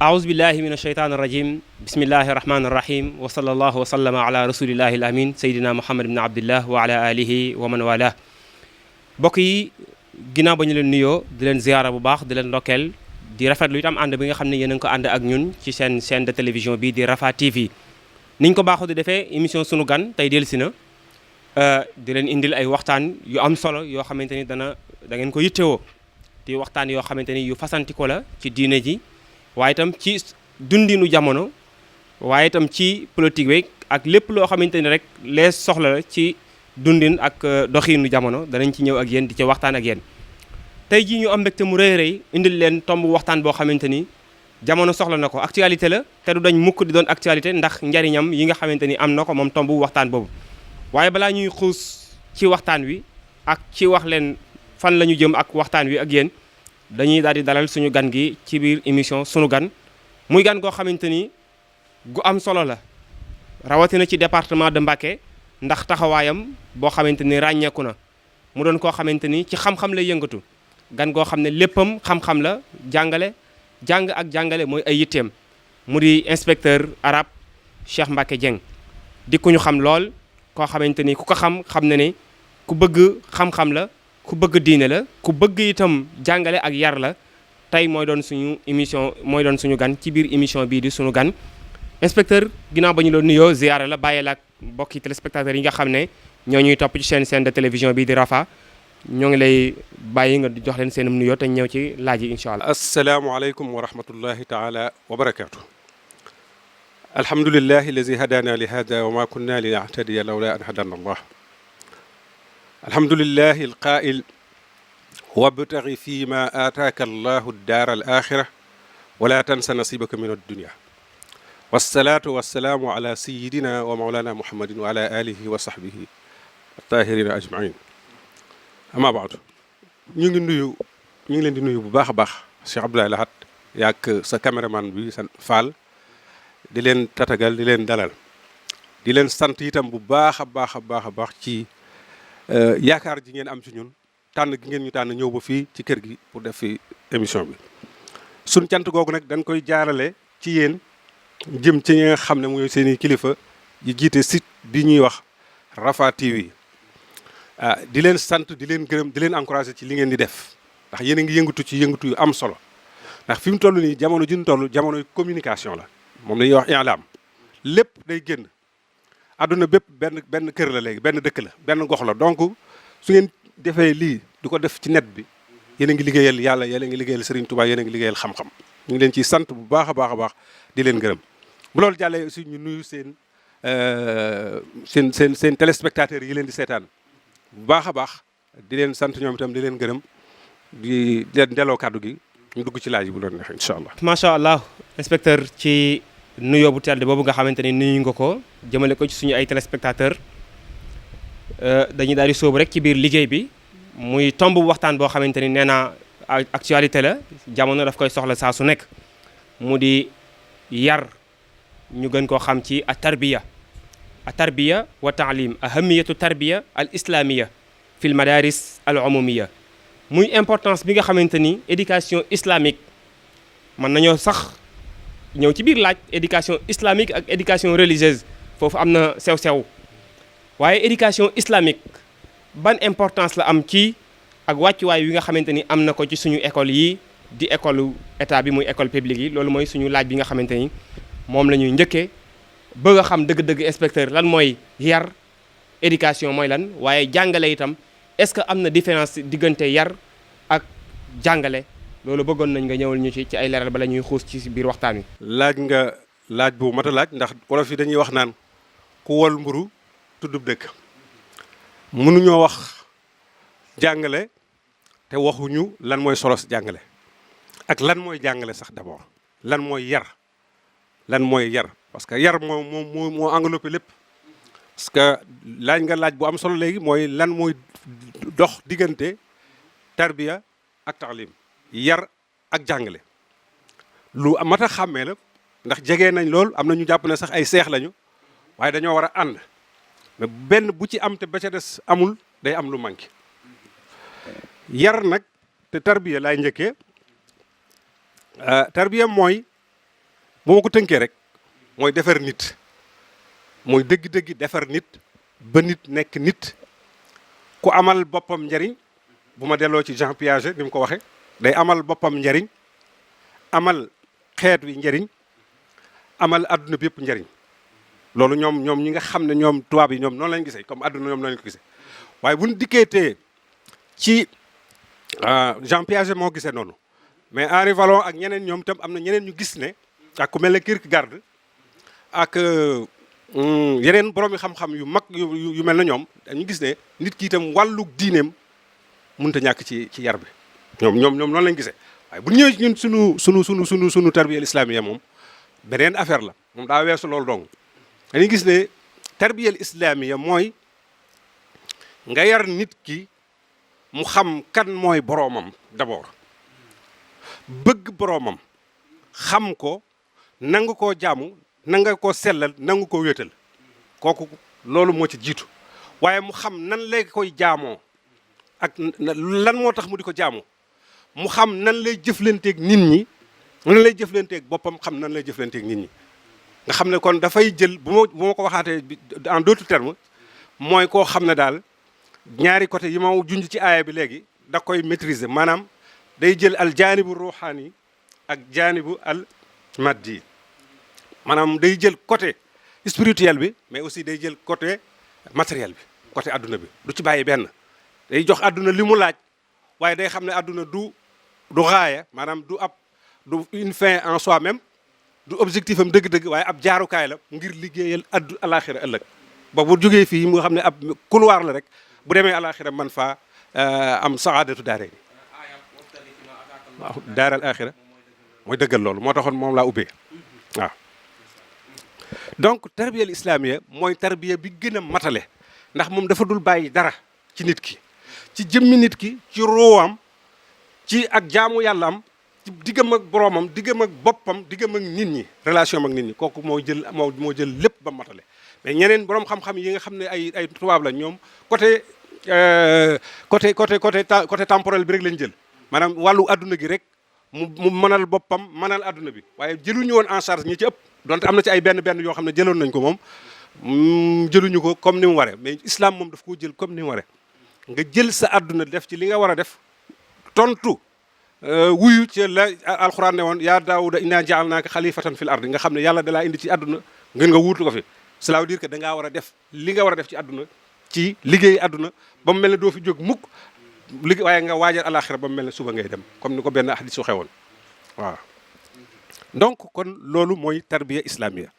أعوذ بالله من الشيطان الرجيم بسم الله الرحمن الرحيم وصلى الله وسلم على رسول الله الأمين سيدنا محمد بن عبد الله وعلى آله ومن والاه mbokk yi ginnaaw ba ñu leen nuyoo di leen ziyaara bu baax di leen ndokkeel di rafetlu itam ànd bi nga xam ne yéen a ngi ko ànd ak ñun ci seen chaîne de télévision bi di Rafah TV niñ ko baaxoo di defee émission sunu gan tey dellusi na di leen indil ay waxtaan yu am solo yoo xamante ni da ngeen ko yittewoo di waxtaan yoo xamante ni yu fasantikoo la ci diine ji waaye itam ci dundinu jamono waaye itam ci politique bi ak lépp loo xamante ni rek lees soxla la ci dundin ak doxiinu jamono danañ ci ñëw ak yéen di ci waxtaan ak yéen tey jii ñu am mbégte mu rëy rëy indil leen tomb waxtaan boo xamante ni jamono soxla na ko actualité la te du dañ mukk di doon actualité ndax njariñam yi nga xamante ni am na ko moom tomb waxtaan boobu waaye balaa ñuy xuus ci waxtaan wi ak ci wax leen fan la ñu jëm ak waxtaan wi ak yéen dañuy daal di dalal suñu gan gi ci biir émission sunu gan muy gan goo xamante ni gu am solo la rawatina ci département de Mbacké ndax taxawaayam boo xamante ni ràññeeku na mu doon koo xamante ni ci xam-xam lay yëngatu gan goo xam ne léppam xam-xam la jàng ak jàngale mooy ay yitteem mu di inspecteur arabe Cheikh Mbacké Dieng di ku ñu xam lool koo xamante ni ku ko xam na ni ku bëgg xam-xam la ku bëgg diine la ku bëgg itam jàngale ak yar la tey mooy doon suñu gan ci biir émission bii di suñu gan inspecteur ginnaaw ba ñu la nuyoo ziyaara la bàyyi la ak mbokki téléspectateurs yi nga xam ne ñoo ñuy topp ci chaîne de télévision bii di Rafah ñoo ngi lay bàyyi nga jox leen seen nuyoo te ñëw ci laaj yi incha allah. asalaamaaleykum wa rahmatullahi taala wa barakaatu. alhamdulillahi allazi hadana li hada wa ma kunna linahtadiya lawla an hadana allah. alhamdulillahi alqaa'il wabtaghi fi ma aataaka allahu daar al axira wala tansa nasibaka min addunia wasalaatu wasalaamu ala sayidina wa maulana muhammadin wa ala alihi wa sahbihi attahirina ajmain ama baadu ñu ngi leen di nuyu bu baax a baax Cheikh Abdoulaye Lahat yaak sa caméraman bi sa Fall di leen tatagal di leen dalal di leen sant itam bu baax a baax a baax a baax ci yaakaar ji ngeen am ci ñun tànn gi ngeen ñu tànn ñëw ba fii ci kër gi pour def fi émission bi suñ cant googu nag dañ koy jaarale ci yéen jëm ci ñi nga xam ne mooy seen i kilifa yi jiite site bi ñuy wax Rafah TV di leen sant di leen gërëm di leen encouragé ci li ngeen di def ndax yéen a ngi yëngatu ci yëngatu yu am solo ndax fi mu toll nii jamono ji ñu toll jamonoy communication la moom la ñuy wax i'lam lépp day génn àdduna bépp benn kër la léegi benn dëkk la benn gox la donc su ngeen defee lii di ko def ci net bi yéen a ngi liggéeyal yàlla yéen a ngi liggéeyal Serigne Touba yéen a ngi liggéeyal xam-xam ñu ngi leen ciy sant bu baax a baax a baax di leen gërëm bu loolu jàllee aussi ñu nuyu seen téléspectateurs yi leen di seetaan bu baax a baax di leen sant ñoom itam di leen gërëm di leen delloo kàddu gi ñu dugg ci laaj bu doon neex incha allah. macha allah inspecteur ci nuyoo bu tedd boobu nga xamante ni nuyu nga ko jëmale ko ci suñu ay téléspectateurs dañuy daal di sóobu rek ci biir liggéey bi muy tomb waxtaan boo xamante ni nee naa actualité la jamono daf koy soxla saa su nekk mu di yar ñu gën koo xam ci a tarbiya wa taalim ahamiyatu tarbiya al islamiya fi l madaris al umumiya muy importance bi nga xamante ni éducation islamique mën nañoo sax ñëw ci biir laaj éducation islamique ak éducation religieuse foofu am na sew-sew waaye éducation islamique ban importance la am ci ak wàccuwaay wi nga xamante ni am na ko ci suñu école yi di école état bi muy école publique yi loolu mooy suñu laaj bi nga xamante ni moom la ñuy njëkkee bëgg a xam dëgg-dëgg inspecteur lan mooy yar éducation mooy lan waaye jàngale itam est-ce que am na différence diggante yar ak jàngale loolu bëggoon nañ nga ñëwal ñu ci ay leeral bala ñuy xuus ci biir waxtaan wi. laaj nga laaj bu mat a laaj ndax wolof yi dañuy wax naan ku wol mburu tuddub dëkk mënuñoo wax jàngale te waxuñu lan mooy solo si jàngale ak lan mooy jàngale sax d'abord lan mooy yar parce que yar moo englobé lépp parce que laaj nga laaj bu am solo léegi mooy lan mooy dox diggante tarbiya ak taalim yar ak jàngale lu mat a xàmmee la ndax jege nañ lool am na ñu jàpp ne sax ay seex lañu waaye dañoo war a ànd mais benn bu ci am te ba ca des amul day am lu manqué yar nag te tarbiya laay njëkkee tarbiya mooy bu ma ko tënkee rek mooy defar nit mooy dëgg-dëgg defar nit ba nit nekk nit ku amal boppam njariñ bu ma delloo ci Jean Piaget ni mu ko waxe day amal boppam njariñ amal xeet wi njariñ amal adduna bi yëpp njariñ loolu ñoom ñi nga xam ne ñoom tubaab yi ñoom noonu lañ gisee comme adduna ñoom noonu lañ ko gisee waaye bu ñu dikkeetee ci Jean Piaget moo gisee noonu mais Henri Vallon ak ñeneen ñoom itam am na ñeneen ñu gis ne ak ku mel ne Kierkegaard ak yeneen borom yi xam-xam yu mag yu mel na ñoom dañu gis ne nit ki itam wàllu diineem mënut a ñàkk ci yar bi ñoom noonu lañ gisee waaye bu ñëwee ñun sunu tarbiya islamiya moom beneen affaire la moom daa weesu loolu dong dañuy gis ne tarbiya islamiya mooy nga yar nit ki mu xam kan mooy boroomam d'abord bëgg boroomam xam ko nangu koo jaamu nanga koo sellal nangu koo wéetal kooku loolu moo ci jiitu waaye mu xam nan lay koy jaamoo ak lan moo tax mu di ko jaamoo mu xam nan lay jëflanteeg nit ñi nan lay jëflanteeg boppam xam nan lay jëflanteeg nit ñi nga xam ne kon dafay jël bu ma ko waxaatee en d'autres termes mooy koo xam ne daal ñaari côté yi ma junj ci aaya bi léegi da koy maîtriser maanaam day jël al jaanibu ruuxaani ak jaanibu al maddi maanaam day jël côté spirituel bi mais aussi day jël côté matériel bi côté adduna bi du ci bàyyi benn day jox adduna li mu laaj waaye day xam ne adduna du raaya maanaam du une fin en soi-même du objectif am dëgg-dëgg waaye ab jaarukaay la ngir liggéeyal alaxira ëllëg ba bu jógee fii mu xam ne ab couloir la rek bu demee alaxira man faa am saadatu daaree ni waaw daaral axira mooy dëggal loolu moo taxoon moom laa ubbee waaw donc tarbiya islamiya mooy tarbiya bi gën a matale ndax moom dafa dul bàyyi dara ci nit ki ci jëmmi nit ki ci roowam ci ak jaamu yàlla am ci diggam ak boroomam diggam ak boppam diggam ak nit ñi relation ak nit ñi kooku moo jël lépp ba matale mais ñeneen boroom xam-xam yi nga xam ne ay tubaab la ñoom côté temporel bi rek lañ jël maanaam wàllu adduna gi rek mu mënal boppam mënal adduna bi waaye jëluñu woon en charge ñi ci ëpp donte am na ci ay benn yoo xam ne jëloon nañ ko moom jëluñu ko comme ni mu waree mais islam moom daf koo jël comme ni mu waree nga jël sa adduna def ci li nga war a def tontu wuyu ci la alxuraan ne woon yaa daawuda inna jaalnaaka xalifatan fil ardi nga xam ne yàlla dalaa indi ci adduna ngeen nga wuutu ko fi cela veut dire que da ngaa war a def li nga war a def ci adduna ci liggéey adduna ba mu mel ne doo fi jóg mukk waaye nga waajal alaxira ba mu mel ne suba ngay dem comme ni ko benn hadis waxee woon waaw donc kon loolu mooy tarbiya islamiya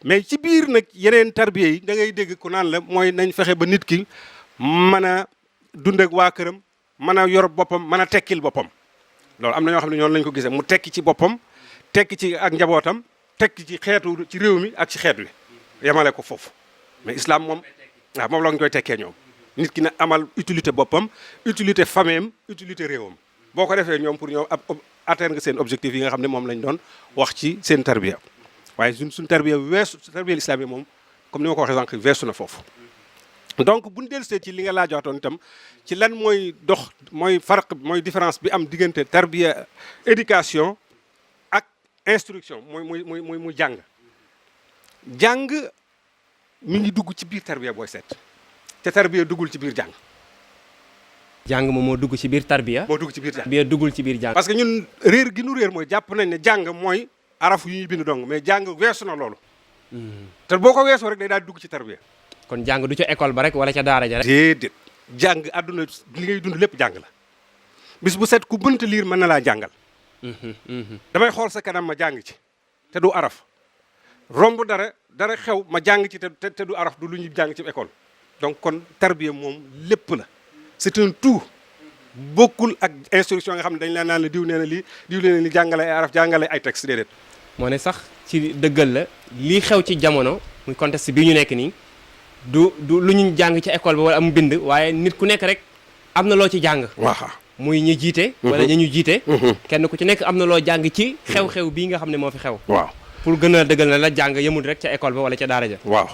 mais ci biir nag yeneen tarbiya yi da ngay dégg ku naan la mooy nañ fexe ba nit ki mën a dund ak waa këram mën a yor boppam mën a tekkil boppam loolu am na ñoo xam ne ñoonu lañ ko gisee mu tekki ci boppam tekki ci ak njabootam tekki ci xeetu ci réew mi ak ci xeet wi yemale ko foofu mais islam moom waaw moom la ñu koy tekkee ñoom nit ki na amal utilité boppam utilité famille utilité réewam boo ko defee ñoom pour ñoom atteindre nga seen objectif yi nga xam ne moom lañ doon wax ci seen tarbiya waaye suñ tarbiya weesu tarbiya islam yi moom comme ni ma ko waxee sànq weesu na foofu donc buñu dellusee ci li nga laajoon itam ci lan mooy dox mooy farq mooy différence bi am diggante tarbiya éducation ak instruction muy jàng mi ngi dugg ci biir tarbiya booy seet te tarbiya duggul ci biir jàng moom moo dugg ci biir tarbiya moo dugg ci biir tarbiya duggul ci biir jàng parce que ñun réer gi nu réer mooy jàpp nañ ne jàng mooy araf yu ñuy bind dong mais jàng weesu na loolu te boo ko weesoo rek day daal dugg ci tarbiya kon jàng du ca école ba rek wala ca daara ja rek déedéet jàng àdduna li ngay dund lépp jàng la bis bu set ku bënta liir mën na laa jàngal damay xool sa kanam ma jàng ci te du araf romb dara xew ma jàng ci te du araf du lu ñuy jàng ci école donc kon tarbiya moom lépp la c'est un tout bokkul ak instruction nga xam ne dañ la naan la diw nee na lii diw nee na li jàngale ay araf jàngale ay texte déedéet moo ne sax ci dëggal la lii xew ci jamono muy contexte bii ñu nekk nii du lu ñu jàng ci école ba wala am bind waaye nit ku nekk rek am na loo ci jàng waaw muy ñi jiite wala ñi ñu jiite kenn ku ci nekk am na loo jàng ci xew-xew bii nga xam ne moo fi xew waaw pour gën a dëggal na la jàng yemul rek ca école ba wala ca daara ja waaw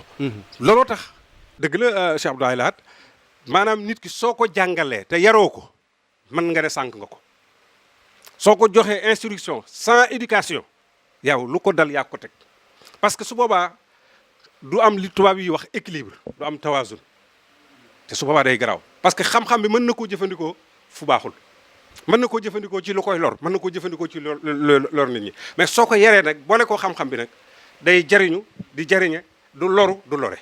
looloo tax dëgg la Cheikh Abdoulaye Lahat maanaam nit ki soo ko jàngalee te yaroo ko mën nga ne sànq nga ko soo ko joxee instruction sans éducation yow lu ko dal yaa ko teg parce que su boobaa du am li tubaab yi wax équilibre du am tawazun te su boobaa day garaaw parce que xam-xam bi mën na koo jëfandikoo fu baaxul mën na koo jëfandikoo ci lu koy lor mën na koo jëfandikoo ci lor nit ñi mais soo ko yaree nag boole koo xam-xam bi nag day jariñu di jariñe du loru du lore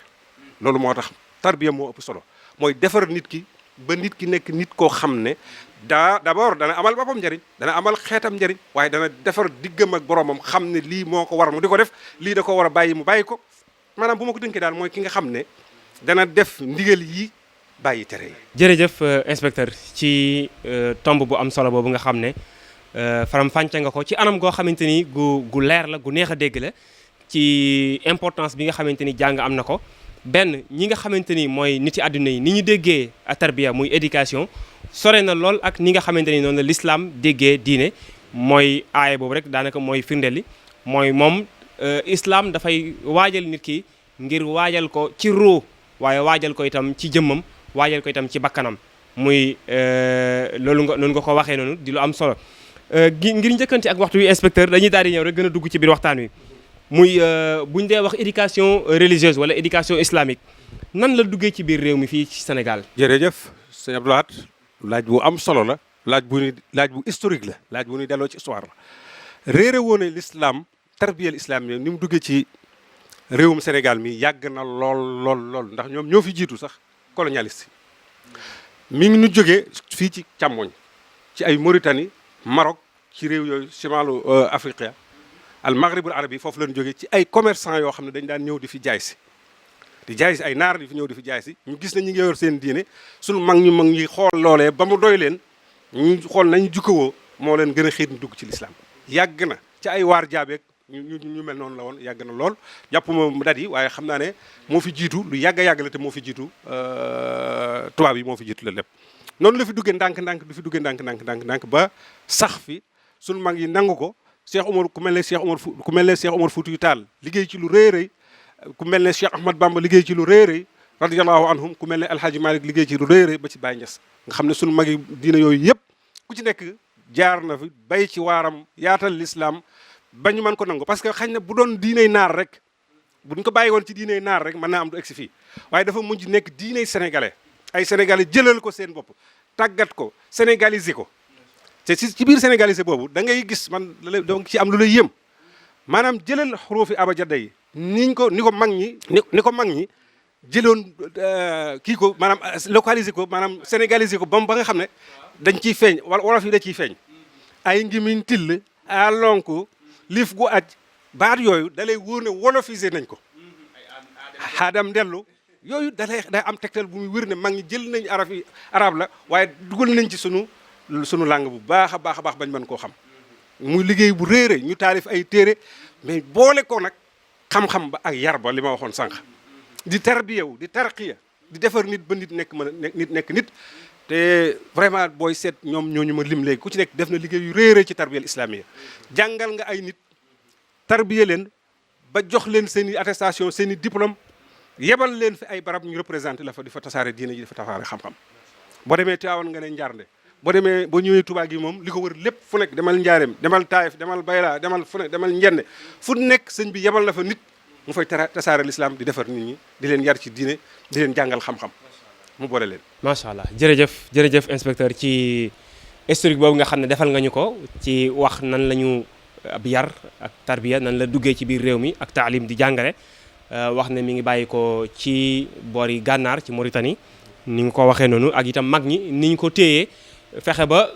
loolu moo tax tarbiya moo ëpp solo mooy defar nit ki ba nit ki nekk nit koo xam ne d'abord dana amal boppam njariñ dana amal xeetam njariñ waaye dana defar diggam ak boromam xam ne lii moo ko war mu di ko def lii da ko war a bàyyi mu bàyyi ko maanaam bu ma ko dënkee daal mooy ki nga xam ne dana def ndigal yi bàyyi tere yi. jërëjëf inspecteur ci tomb bu am solo boobu nga xam ne faram-fàcce nga ko ci anam goo xamante ni gu leer la gu neex a dégg la ci importance bi nga xamante ni jàng am na ko benn ñi nga xamante ni mooy nit yi àdduna yi ni ñu déggee tarbiya muy éducation sore na lool ak ni nga xamante ni noonu la l'islam déggee diine mooy aaya boobu rek daanaka mooy firndeli mooy moom islam dafay waajal nit ki ngir waajal ko ci ruu waaye waajal ko itam ci jëmmam waajal ko itam ci bakkanam muy loolu nga noonu nga ko waxee noonu di lu am solo ngir njëkkante ak waxtu wi inspecteur dañuy daal di ñëw rek gën a dugg ci biir waxtaan wi muy buñ dee wax éducation religieuse wala éducation islamique nan la duggee ci biir réew mi fii ci Sénégal. jërëjëf sëñ Abdou Lahat laaj bu am solo la laaj bu historique la laaj bu ñuy delloo ci histoire la réere woone l'islam tarbiyal islam yi ni mu duggee ci réewum Sénégal mi yàgg na lool ndax ñoom ñoo fi jiitu sax colonialiste mi ngi ñu jógee fii ci càmmoñ ci ay Mauritanie Maroc ci réew yooyu shimalu Afrique al maghribul arabi foofu lañu jógee ci ay commerçant yoo xam ne dañ daan ñëw di fi jaay si ay naar di fi ñëw di fi jaay si ñu gis ne ñu ngi yor seen diine suñu mag ñi xool loolee ba mu doy leen ñu xool nañu jukkawoo moo leen gën a xiit ñu dugg ci l'islam yàgg na ci ay waar jaabeek ñu mel noonu la woon yàgg na lool jàppuma dat yi waaye xam naa ne moo fi jiitu lu yàgg la te moo fi jiitu tubaab yi moo fi jiitu la lépp noonu la fi duggee ndànk-ndànk du fi duggee ndànk ba sax fi suñu mag yi nangu ko Cheikh Omar ku mel ne Cheikh Omar Foutiyou Tall liggéey ci lu rëy rëy ku mel ne Cheikh Ahmad Bamba liggéey ci lu rëy rëy radiyallahu anhum ku mel ne Alhaji Malick liggéey ci lu rëy rëy ba ci Baye Niass nga xam ne suñu mag yi diina yooyu yëpp ku ci nekk jaar na fi bay ci waaram yaatal l'islam ba ñu mën ko nangu parce que xañ na bu doon diiney naar rek buñ ko bàyyi woon ci diiney naar rek mën naa am du egsi fii waaye dafa mujj nekk diiney sénégalais ay sénégalais jëlal ko seen bopp tàggat ko sénégaliser ko te ci biir sénégaliser boobu da ngay gis man donc ci am lu lay yëm maanaam jëlal xuruufi abajada yi ni ko mag ñi jëloon kii ko maanaam localiser ko maanaam sénégaliser ko ba nga xam ne dañ ciy feeñ wala wolof yi da ciy feeñ ay ngimiñ till a lonku liif gu aj baat yooyu da lay wóor ne wolofisé nañ ko xaadam ndellu yooyu day am tegtal bu muy wér ne mag ñi jël nañ arab la waaye dugal nañ ci sunu langue bu baax a baax bañ mën koo xam muy liggéey bu réere ñu taalif ay téere mais boole ko nag xam-xam ba ak yar ba li ma waxoon sànq di tarbiyewu di tarqiya di defar nit ba nit nekk nit te vraiment booy seet ñoom ñooñu ma lim léegi ku ci nekk def na liggéey yu réere ci tarbiyal islamiyya jàngal nga ay nit tarbiye leen ba jox leen seen i attestation seen i diplôme yebal leen fi ay barab ñu représenté la fa di fa tasaare diine ji di fa tasaare xam-xam boo demee Tiwaawan nga ne Njaarnde boo ñëwee Touba gi moom li ko wër lépp fu nekk demal Njaareem demal Taayif demal Bayla demal fu nekk demal Njenne fu nekk sëñ bi yebal na fa nit mu fay tasaare l'islam di defar nit ñi di leen yar ci diine di leen jàngal xam-xam mu boole leen. macha allah jërëjëf inspecteur ci historique boobu nga xam ne defal nga ñu ko ci wax nan la ñu ab yar ak tarbiya nan la duggee ci biir réew mi ak taalim di jàngale wax ne mi ngi bàyyi ko ci boori gànnaar ci Mauritanie ni nga ko waxee noonu ak itam mag ñi ni ñu ko téyee fexe ba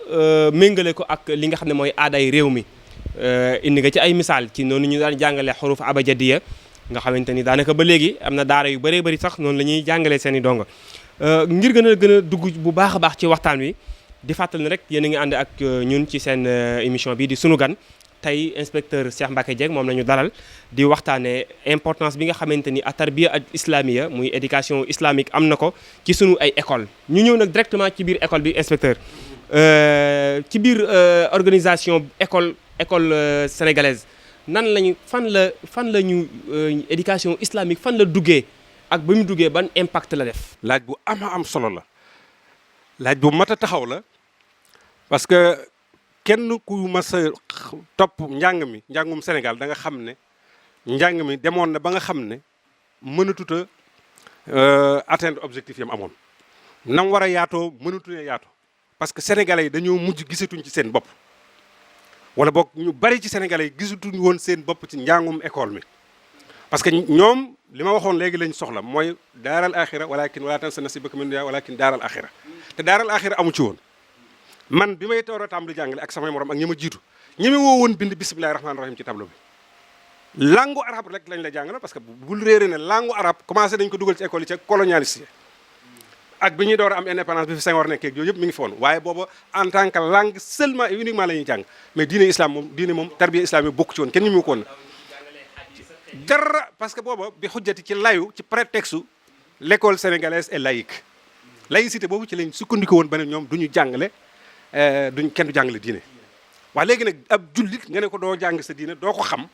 méngale ko ak li nga xam ne mooy aaday réew mi indi nga ci ay misaal ci noonu ñu daan jàngale xuruf abajadiya nga xamante ni daanaka ba léegi am na daara yu bëree bëri sax noonu la ñuy jàngalee seen i dongo ngir gën a dugg bu baax a baax ci waxtaan wi di fàttali ne rek yéen a ngi ànd ak ñun ci seen émission bi di sunu gan tey inspecteur Cheikh Mbacké Dieng moom la ñu dalal di waxtaanee importance bi nga xamante ni tarbiya al islamia muy éducation islamique am na ko ci sunu ay école ñu ñëw nag directement ci biir école bi inspecteur ci biir organisation école sénégalaise nan lañu fan la ñu éducation islamique fan la duggee ak ba mu duggee ban impact la def. laaj bu am solo la laaj bu mat a taxaw la parce que kenn ku mas a topp njàngum Sénégal da nga xam ne njàng mi demoon na ba nga xam ne mënatut a atteindre objectif yam amoon nam war a yaatoo mënatuñu yaatoo parce que sénégalais yi dañoo mujj gisatuñ ci seen bopp wala boog ñu bari ci sénégalais yi gisatuñ woon seen bopp ci njàngum école mi parce que ñoom li ma waxoon léegi lañ soxla mooy daaral axira wala tansa nasiibaka mina dunya walakin daaral axira te daaral axira amu ci woon man bi may toor a tàmbali jàngale ak samay morom ak ñi ma jiitu ñi ma woo woon bind bismillahi rahmaani rahim ci tableau bi langue arabe rek lañ la jàngale parce que bul réere ne langue arabe commencé dañ ko dugal ci école yi ci colonialiste ak bi ñuy door a am indépendance bi fi Senghor nekkee yooyu yëpp mi ngi fi woon waaye booba en tant que langue seulement et uniquement la ñuy jàng mais diine islam moom tarbiya islam yi bokk ci woon kenn ñu mu ko woon dara parce que booba bi xujjati ci layu ci prétexte l'école sénégalaise est laïque laïcité boobu ci lañ sukkandiku woon ba ne ñoom du ñu jàngale kenn du jàngale diine waaye léegi nag ab jullit nga ne ko doo jàng sa diine doo ko xam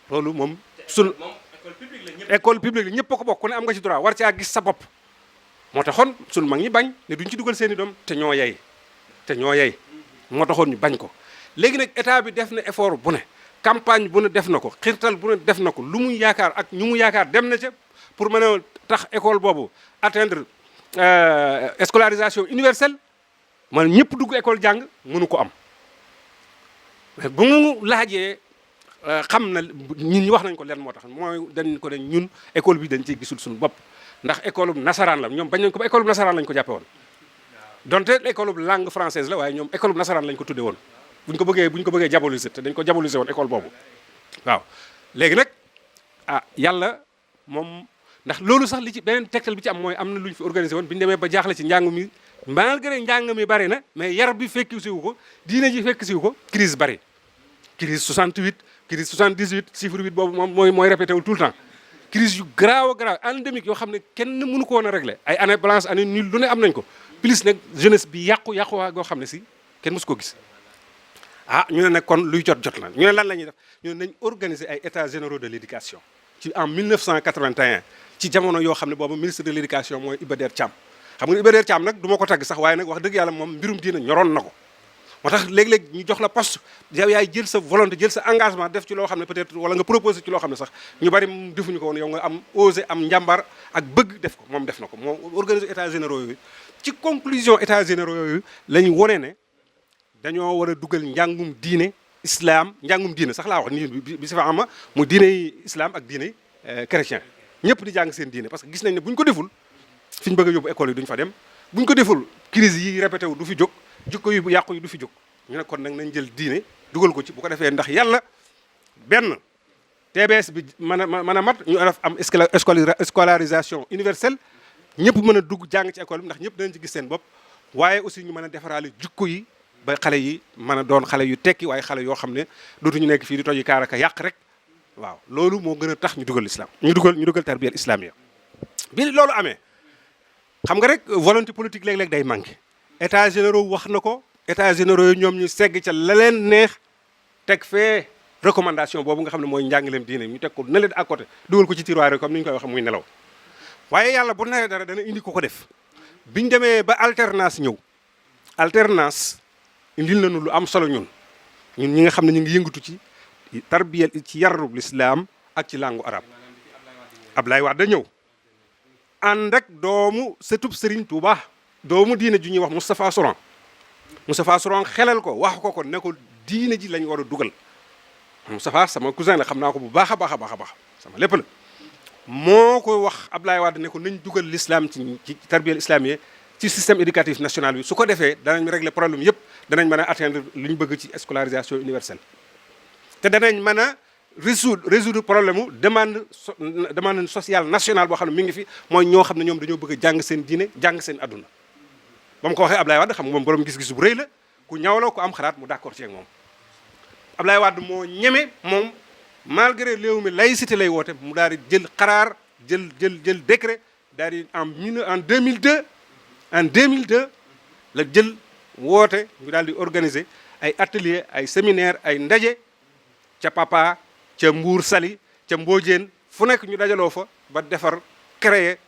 loolu moom école publique la ñëpp a ko bokk ku ne am nga ci droit war caa gis sa bopp moo taxoon sunu mag ñi bañ ne duñ ci dugal seen i doom te ñoo yey moo taxoon ñu bañ ko léegi nag état bi def na effort bu ne campagne bu ne def na ko xirtal bu ne def na ko lu mu yaakaar ak ñu mu yaakaar dem na ca pour mën a tax école boobu atteindre scolarisation universelle man ñëpp dugg école jàng mënu ko am bu mu laajee xam na ñun ñi wax nañ ko leen moo tax mooy dañ ko ne ñun école bi dañ ciy gisul suñu bopp ndax école bu nasaraan la ñoom bañ nañ ko ba école bu nasaraan lañ ko jàppe woon donte école bu langue française la waaye ñoom école bu nasaraan lañ ko tudde woon buñ ko bëggee diaboliser te dañ ko diaboliser woon école boobu waaw léegi nag yàlla moom ndax loolu sax li ci beneen tegtal bi ci am mooy am na lu ñu fi organisé woon bi ñu demee ba jaaxle ci njàng mi malgré njàng mi bari na mais yar bi fekk siwu ko diine ji fekk siwu ko crise bari crise 68 crise 78 chiffre 8 boobu moom mooy répété wul tout le temps crise yu grave a grave endémique yoo xam ne kenn mënu ko woon a régler ay année blanche année nulle lu ne am nañ ko plus nag jeunesse bi yàquwaa goo xam ne si kenn mësu ko gis ñu ne nag kon luy jot na ñu ne lan la ñuy def ñu ne nañ organiser ay états généraux de l'éducation ci en 1981 ci jamono yoo xam ne boobu ministre de l'éducation mooy Iba Der Thiam xam nga Iba Der Thiam nag du ma ko tagg sax waaye nag wax dëgg yàlla moom mbirum diina ñoroon na ko moo tax léeg-léeg ñu jox la poste yow yaay jël sa volonté jël sa engagement def ci loo xam ne peut-être wala nga proposé ci loo xam ne sax ñu bari defuñu ko woon yow nga am osé am njàmbar ak bëgg def ko moom def na ko moo organiser états généraux yooyu ci conclusion états généraux yooyu la ñu wone ne dañoo war a dugal njàngum diine islam njàngum diine sax laa wax nii bi si fa ama mu diine islam ak diine chrétien ñëpp di jàng seen diine parce que gis nañ ne bu ñu ko deful fi ñu bëgg a yóbbu école yi duñu fa dem bu ñu ko deful crise yi répété wu du fi jóg jikko yu yàqu yi du fi jóg ñu ne kon nag nañ jël diine dugal ko ci bu ko defee ndax yàlla benn TBS bi mën a mat ñu am scolarisation universelle ñëpp mën a dugg jàng ci école bi ndax ñëpp danañ ci gis seen bopp waaye aussi ñu mën a defaraale jikko yi ba xale yi mën a doon xale yu tekki waaye xale yoo xam ne dootuñu nekk fii di toji kaaraka yàq rek waaw loolu moo gën a tax ñu dugal islam ñu dugal tarbiyal islamiyya bi loolu amee xam nga rek volonté politique léeg-léeg day manqué états généraux wax na ko états généraux yi ñoom ñu segg ca la leen neex teg fee recommandation boobu nga xam ne mooy njàngaleem diine ñu teg ko na leen à côté dugal ko ci tiroir comme ni ñu koy wax muy nelaw waaye yàlla bu naree dara dana indi ko def biñ demee ba alternance ñëw alternance indil nañu lu am solo ñun ñi nga xam ne ñu ngi yëngatu ci tarbiyal ci yarub l'islam ak ci langue arabe Ablaye Wade da ñëw ànd ak doomu sëtub Serigne Touba doomu diine ju ñuy wax Moustapha Souran xelal ko wax ko ne ko diine ji lañ war a dugal Moustapha sama cousin la xam naa ko bu baax a baax sama lépp la moo ko wax Ablaye Wade ne ko nañ dugal l'islam ci tarbiyal islamiyya ci système éducatif national bi su ko defee danañ régler problème yëpp danañ mën a atteindre li ñu bëgg ci scolarisation universelle te danañ mën a résoudre problème mu demande sociale nationale boo xam ne mi ngi fi mooy ñoo xam ne ñoom dañoo bëgg a jàng seen diine jàng seen adduna ba mu ko waxee Ablaye Wade xam nga moom borom gis-gis bu rëy la ku ñawloo ku am xalaat mu d'accord ci ak moom Ablaye Wade moo ñeme moom malgré réew mi laïcité lay woote mu daal di jël xaraar jël décret daal di en 2002 la jël woote ñu daal di organiser ay atelier ay séminaire ay ndaje ca Papa ca Mbour Saly ca Mbodiène fu nekk ñu dajaloo fa ba defar créer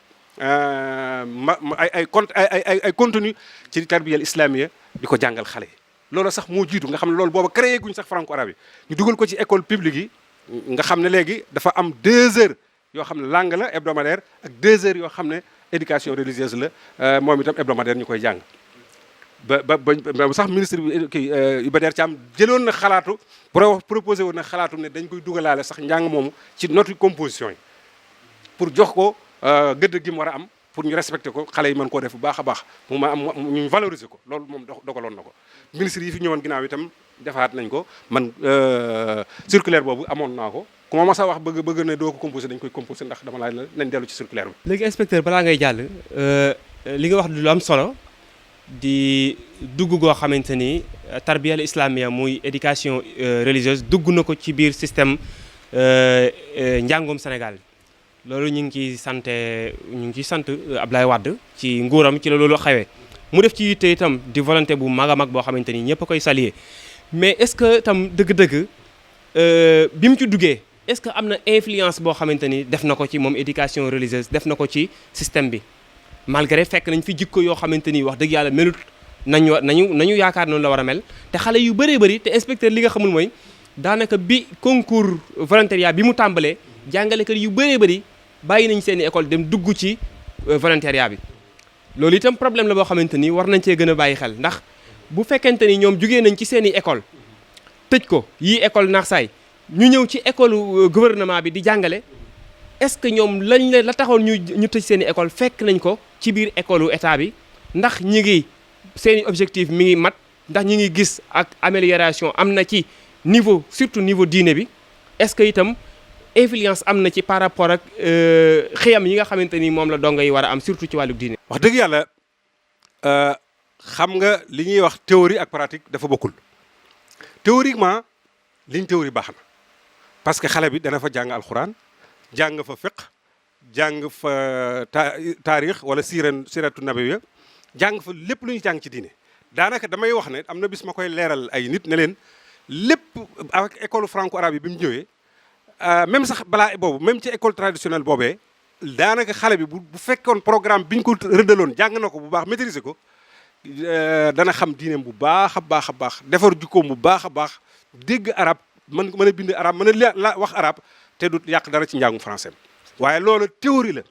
ay contenu ci tarbiyal islamiyya di ko jàngal xale yi. loolu sax moo jiitu nga xam ne loolu booba créé guñ sax franco arabe yi ñu dugal ko ci école publique yi nga xam ne léegi dafa am 2 heures yoo xam ne langue la hebdomadaire ak 2 heures yoo xam ne éducation religieuse la moom itam hebdomadaire ñu koy jàng. ba sax ministre bi kii Iba Der Thiam jëloon na xalaatu proposé woon na xalaatu ne dañ koy dugalaale sax njàng moomu ci notre composition yi pour jox ko gëdd gi mu war a am pour ñu respecter ko xale yi mën koo def bu baax a baax mu ma am ñu valoriser ko loolu moom dogaloon na ko. ministre yi fi ñëwoon ginnaaw itam defaat nañ ko man circulaire boobu amoon naa ko ku ma mas a wax bëgg ne doo ko composé dañ koy composé ndax dama laaj nañ dellu ci circulaire bi. léegi inspecteur balaa ngay jàll li nga wax lu am solo di dugg goo xamante ni tarbiyal islamia muy éducation religieuse dugg na ko ci biir système njàngum Sénégal loolu ñu ngi ciy sant Ablaye Wade ci nguuram ci la loolu xewee mu def ci yitte itam di volonté bu mag a mag boo xamante ni ñëpp a koy saluer mais est-ce que itam dëgg-dëgg bi mu ci duggee est-ce que am na influence boo xamante ni def na ko ci moom éducation religieuse def na ko ci système bi malgré fekk nañ fi jikko yoo xamante ni wax dëgg yàlla melut nañu yaakaar noonu la war a mel te xale yu bëree bëri te inspecteur li nga xamul mooy daanaka bi concours volontariat bi mu tàmbalee jàngalekat yu bëree bëri bàyyi nañ seen i école dem dugg ci volontariat bi loolu itam problème la boo xamante ni war nañ cee gën a bàyyi xel ndax bu fekkente ni ñoom jugee nañ ci seen i école tëj ko yii école naax saay ñu ñëw ci école gouvernement bi di jàngale est-ce que ñoom la taxoon ñu tëj seen i école fekk nañ ko ci biir école état bi ndax ñi ngi seen i objectif mi ngi mat ndax ñi ngi gis ak amélioration am na ci niveau surtout niveau diine bi est-ce que itam influence am na ci par rapport ak xiyam yi nga xamante ni moom la dongo yi war a am surtout ci wàllu diine. wax dëgg yàlla xam nga li ñuy wax théorie ak pratique dafa bokkul théoriquement liñ théorie baax na parce que xale bi dana fa jàng alxuraan jàng fa fiqh jàng fa taarix wala siratu nabawiya jàng fa lépp lu ñu jàng ci diine daanaka damay wax ne am na bis ma koy leeral ay nit ne leen lépp avec école franco arabe yi bi mu ñëwee même sax balaa boobu même ci école traditionnelle boobee daanaka xale bi bu fekkoon programme bi ñu ko rëddaloon jàng na ko bu baax maîtriser ko dana xam diineem bu baax a baax a baax defar jukkoom bu baax a baax dégg arab mën a bind arab mën a wax arab te du yàq dara ci njàngum français waaye loolu théorie la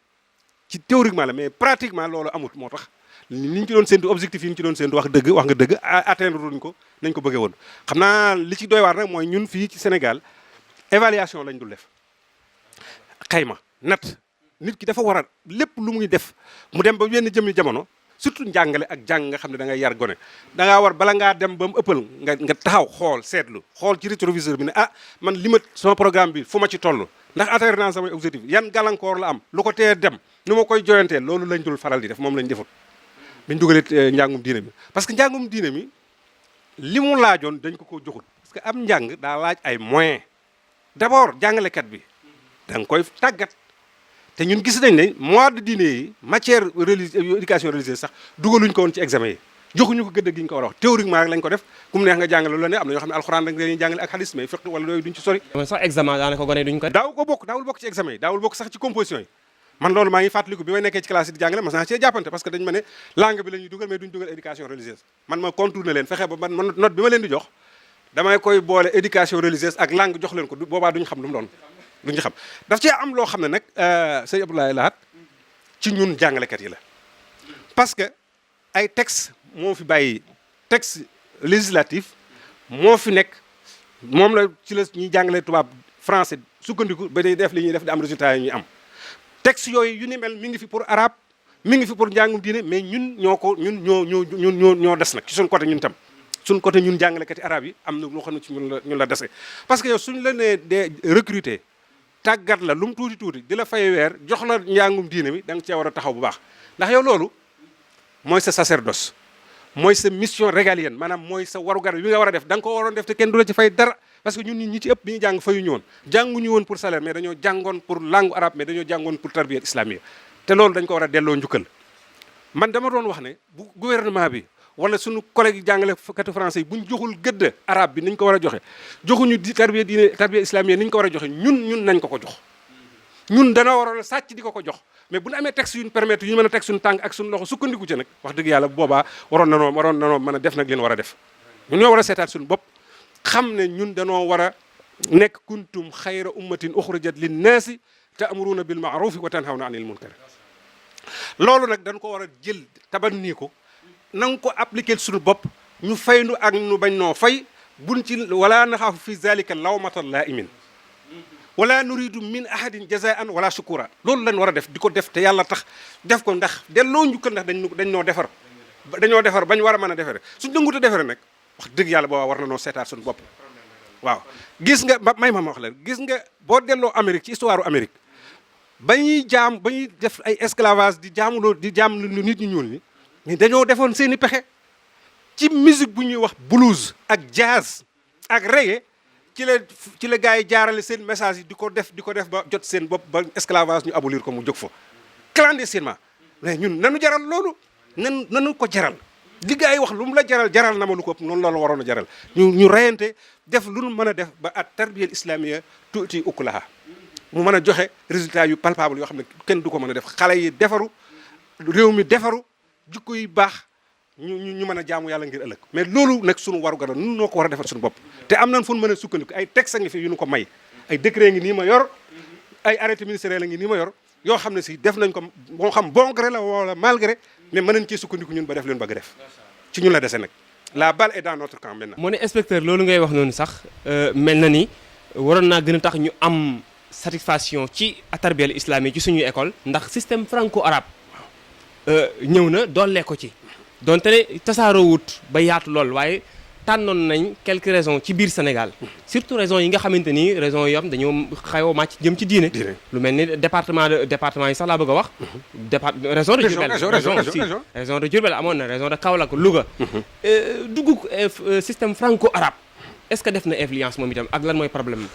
ci théoriquement la mais pratiquement loolu amut moo tax ni ñu ci doon séntu objectif yi ñu ci doon séntu wax nga dëgg atteindre duñ ko nañ ko bëggee woon xam naa li ci doy waar nag mooy ñun fii ci Sénégal évaluation lañ dul def xayma nat nit ki dafa war a lépp lu muy def mu dem ba yenn jëmmi jamono surtout njàngale ak jàng nga xam ne da ngay yar gone da ngaa war bala ngaa dem ba mu ëppal nga taxaw xool seetlu xool ci rétroviseur bi ne man li ma sama programme bi fu ma ci toll ndax atteindre naa samay objectif yan gàllankoor la am lu ko tee dem nu ma koy joyantee loolu lañ dul faral di def moom lañ defut biñ dugalee njàngum diine mi parce que njàngum diine mi li mu laajoon dañ ko joxut parce que am njàng daa laaj ay moyens d'abord jàngalekat bi da nga koy tàggat te ñun gis nañ ne mois de diine yi matière éducation religieuse sax dugaluñ ko woon ci examen yi joxuñu ko gëdd gi ñu ko war a wax théoriquement rek lañ ko def ku mu neex nga jàngale lu la ne am na ñoo xam ne alxuraan rek dañuy jàngale ak hadis mais fiqh wala yooyu duñ ci sori sax examen daanaka gone duñ ko daawul bokk ci examen yi daawul bokk sax ci composition yi man loolu maa ngi fàttaliku bi may nekkee ci classe yi di jàngale mas naa cee jàppante parce que dañ ma ne langue bi la ñuy dugal mais duñ dugal éducation religieuse man ma contourner leen fexe ba man note bi ma leen di jox damay koy boole éducation religieuse ak langue jox leen ko boobaa duñu xam lu mu doon duñu xam daf cee am loo xam ne nag sëñ Abdoulaye Lahat ci ñun jàngalekat yi la parce que ay texte moo fi bàyyi texte législatif moo fi nekk moom la ci la ñuy jàngale tubaab français sukkandiku ba day def li ñuy def di am résultat yi ñuy am texte yooyu yu ni mel mi ngi fi pour arabe mi ngi fi pour njàngum diine mais ñun ñoo des nag ci suñ côté ñun tam suñ côté ñun jàngalekat yi arabe yi am na loo xam ne ci ñun la dese parce que yow suñ la nee de recruter tàggat la lu mu tuuti di la fay weer jox la njàngum diine mi da nga cee war a taxaw bu baax ndax yow loolu mooy sa sacerdoce mooy sa mission régalienne maanaam mooy sa warugar bi nga war a def da nga ko waroon def te kenn du la ci fay dara parce que ñun ñi ci ëpp bi ñu jàng fayuñu woon jànguñu woon pour salaire mais dañoo jàngoon pour langue arabe mais dañoo jàngoon pour tarbiyat islamiyya te loolu dañ ko war a delloo njukkal man dama doon wax ne bu gouvernement bi wala suñu collègue yi jàngale katu français yi buñ joxul gëdd arabe bi niñ ko war a joxe joxuñu di tarbiya diine tarbiya islamiyya niñ ko war a joxe ñun nañ ko jox ñun dana waroon a sàcc di ko jox mais bu ñu amee texte yu ñu permettre yu ñu mën a teg suñu tànk ak suñu loxo sukkandiku ci nag wax dëgg yàlla boobaa waroon nanoo mën a def nag leen war a def ñun ñoo war a seetaat suñu bopp xam ne ñun danoo war a nekk kuntum xayra ummatin uxrijat linnaasi ta'muruna bil ma'rufi wa tanhawna anil munkar loolu nag dañ ko war a jël tabanni ko nanga ko appliquer suñu bopp ñu fay nu ak nu bañ noo fay buñ ci wala naxaafu fi zalika lawmata laa'imin wala nuridu min ahadin jazaan wala shukura loolu lañ war a def di ko def te yàlla tax def ko ndax delloo njukkal ndax dañ noo defar dañoo defar bañ war a mën a defere suñ dënguta defere nag wax dëgg yàlla booba war na noo seetaat suñu bopp waaw gis nga may ma wax la gis nga boo delloo Amérique ci histoire Amérique ba ñuy def ay esclavage di jaam lu nit ñu ñuul ñi mais dañoo defoon seen i pexe ci musique bu ñuy wax blues ak jazz ak reggae ci la gars yi jaarale seen message yi di ko def ba jot seen bopp ba esclavage ñu abolir ko mu jóg fa clandestinement mais ñun nanu jaral loolu nanu ko jaral li gars yi wax lu mu la jaral na ma lu ko ëpp noonu la waroon a jaral ñu reyante def lu nu mën a def ba at tarbiyal islamiyya tuuti ukulaha mu mën a joxe résultat yu palpable yoo xam ne kenn du ko mën a def xale yi defaru réew mi defaru jikko yi baax ñu mën a jaamu yàlla ngir ëllëg mais loolu nag sunu waru gara nun noo ko war a defal suñu bopp te am nañ fu mën a sukkandiku ay texte ngi fi yu nu ko may ay décret ngi nii ma yor ay arrêté ministériel la ngi nii ma yor yoo xam ne si def nañ ko moo xam bon gré la wala mal gré mais mën nañ cee sukkandiku ñun ba def leen bëgg a def ci ñun la dese nag la balle est dans notre camp maintenant. moo ne inspecteur loolu ngay wax noonu sax mel na ni waroon naa gën a tax ñu am satisfaction ci tarbiyal islami ci suñuy école ndax système franco-arabe ñëw na doole ko ci donte ne tasaaroo wut ba yaatu lool waaye tànnoon nañ quelques raisons ci biir Sénégal surtout raisons yi nga xamante ni raisons yoo xam dañoo xaw a màcc jëm ci diine lu mel ni département yi sax laa bëgg a wax région de Diourbel région de Diourbel amoon na région de Kaolack Louga dugg système franco-arabe est-ce que def na influence moom itam ak lan mooy problème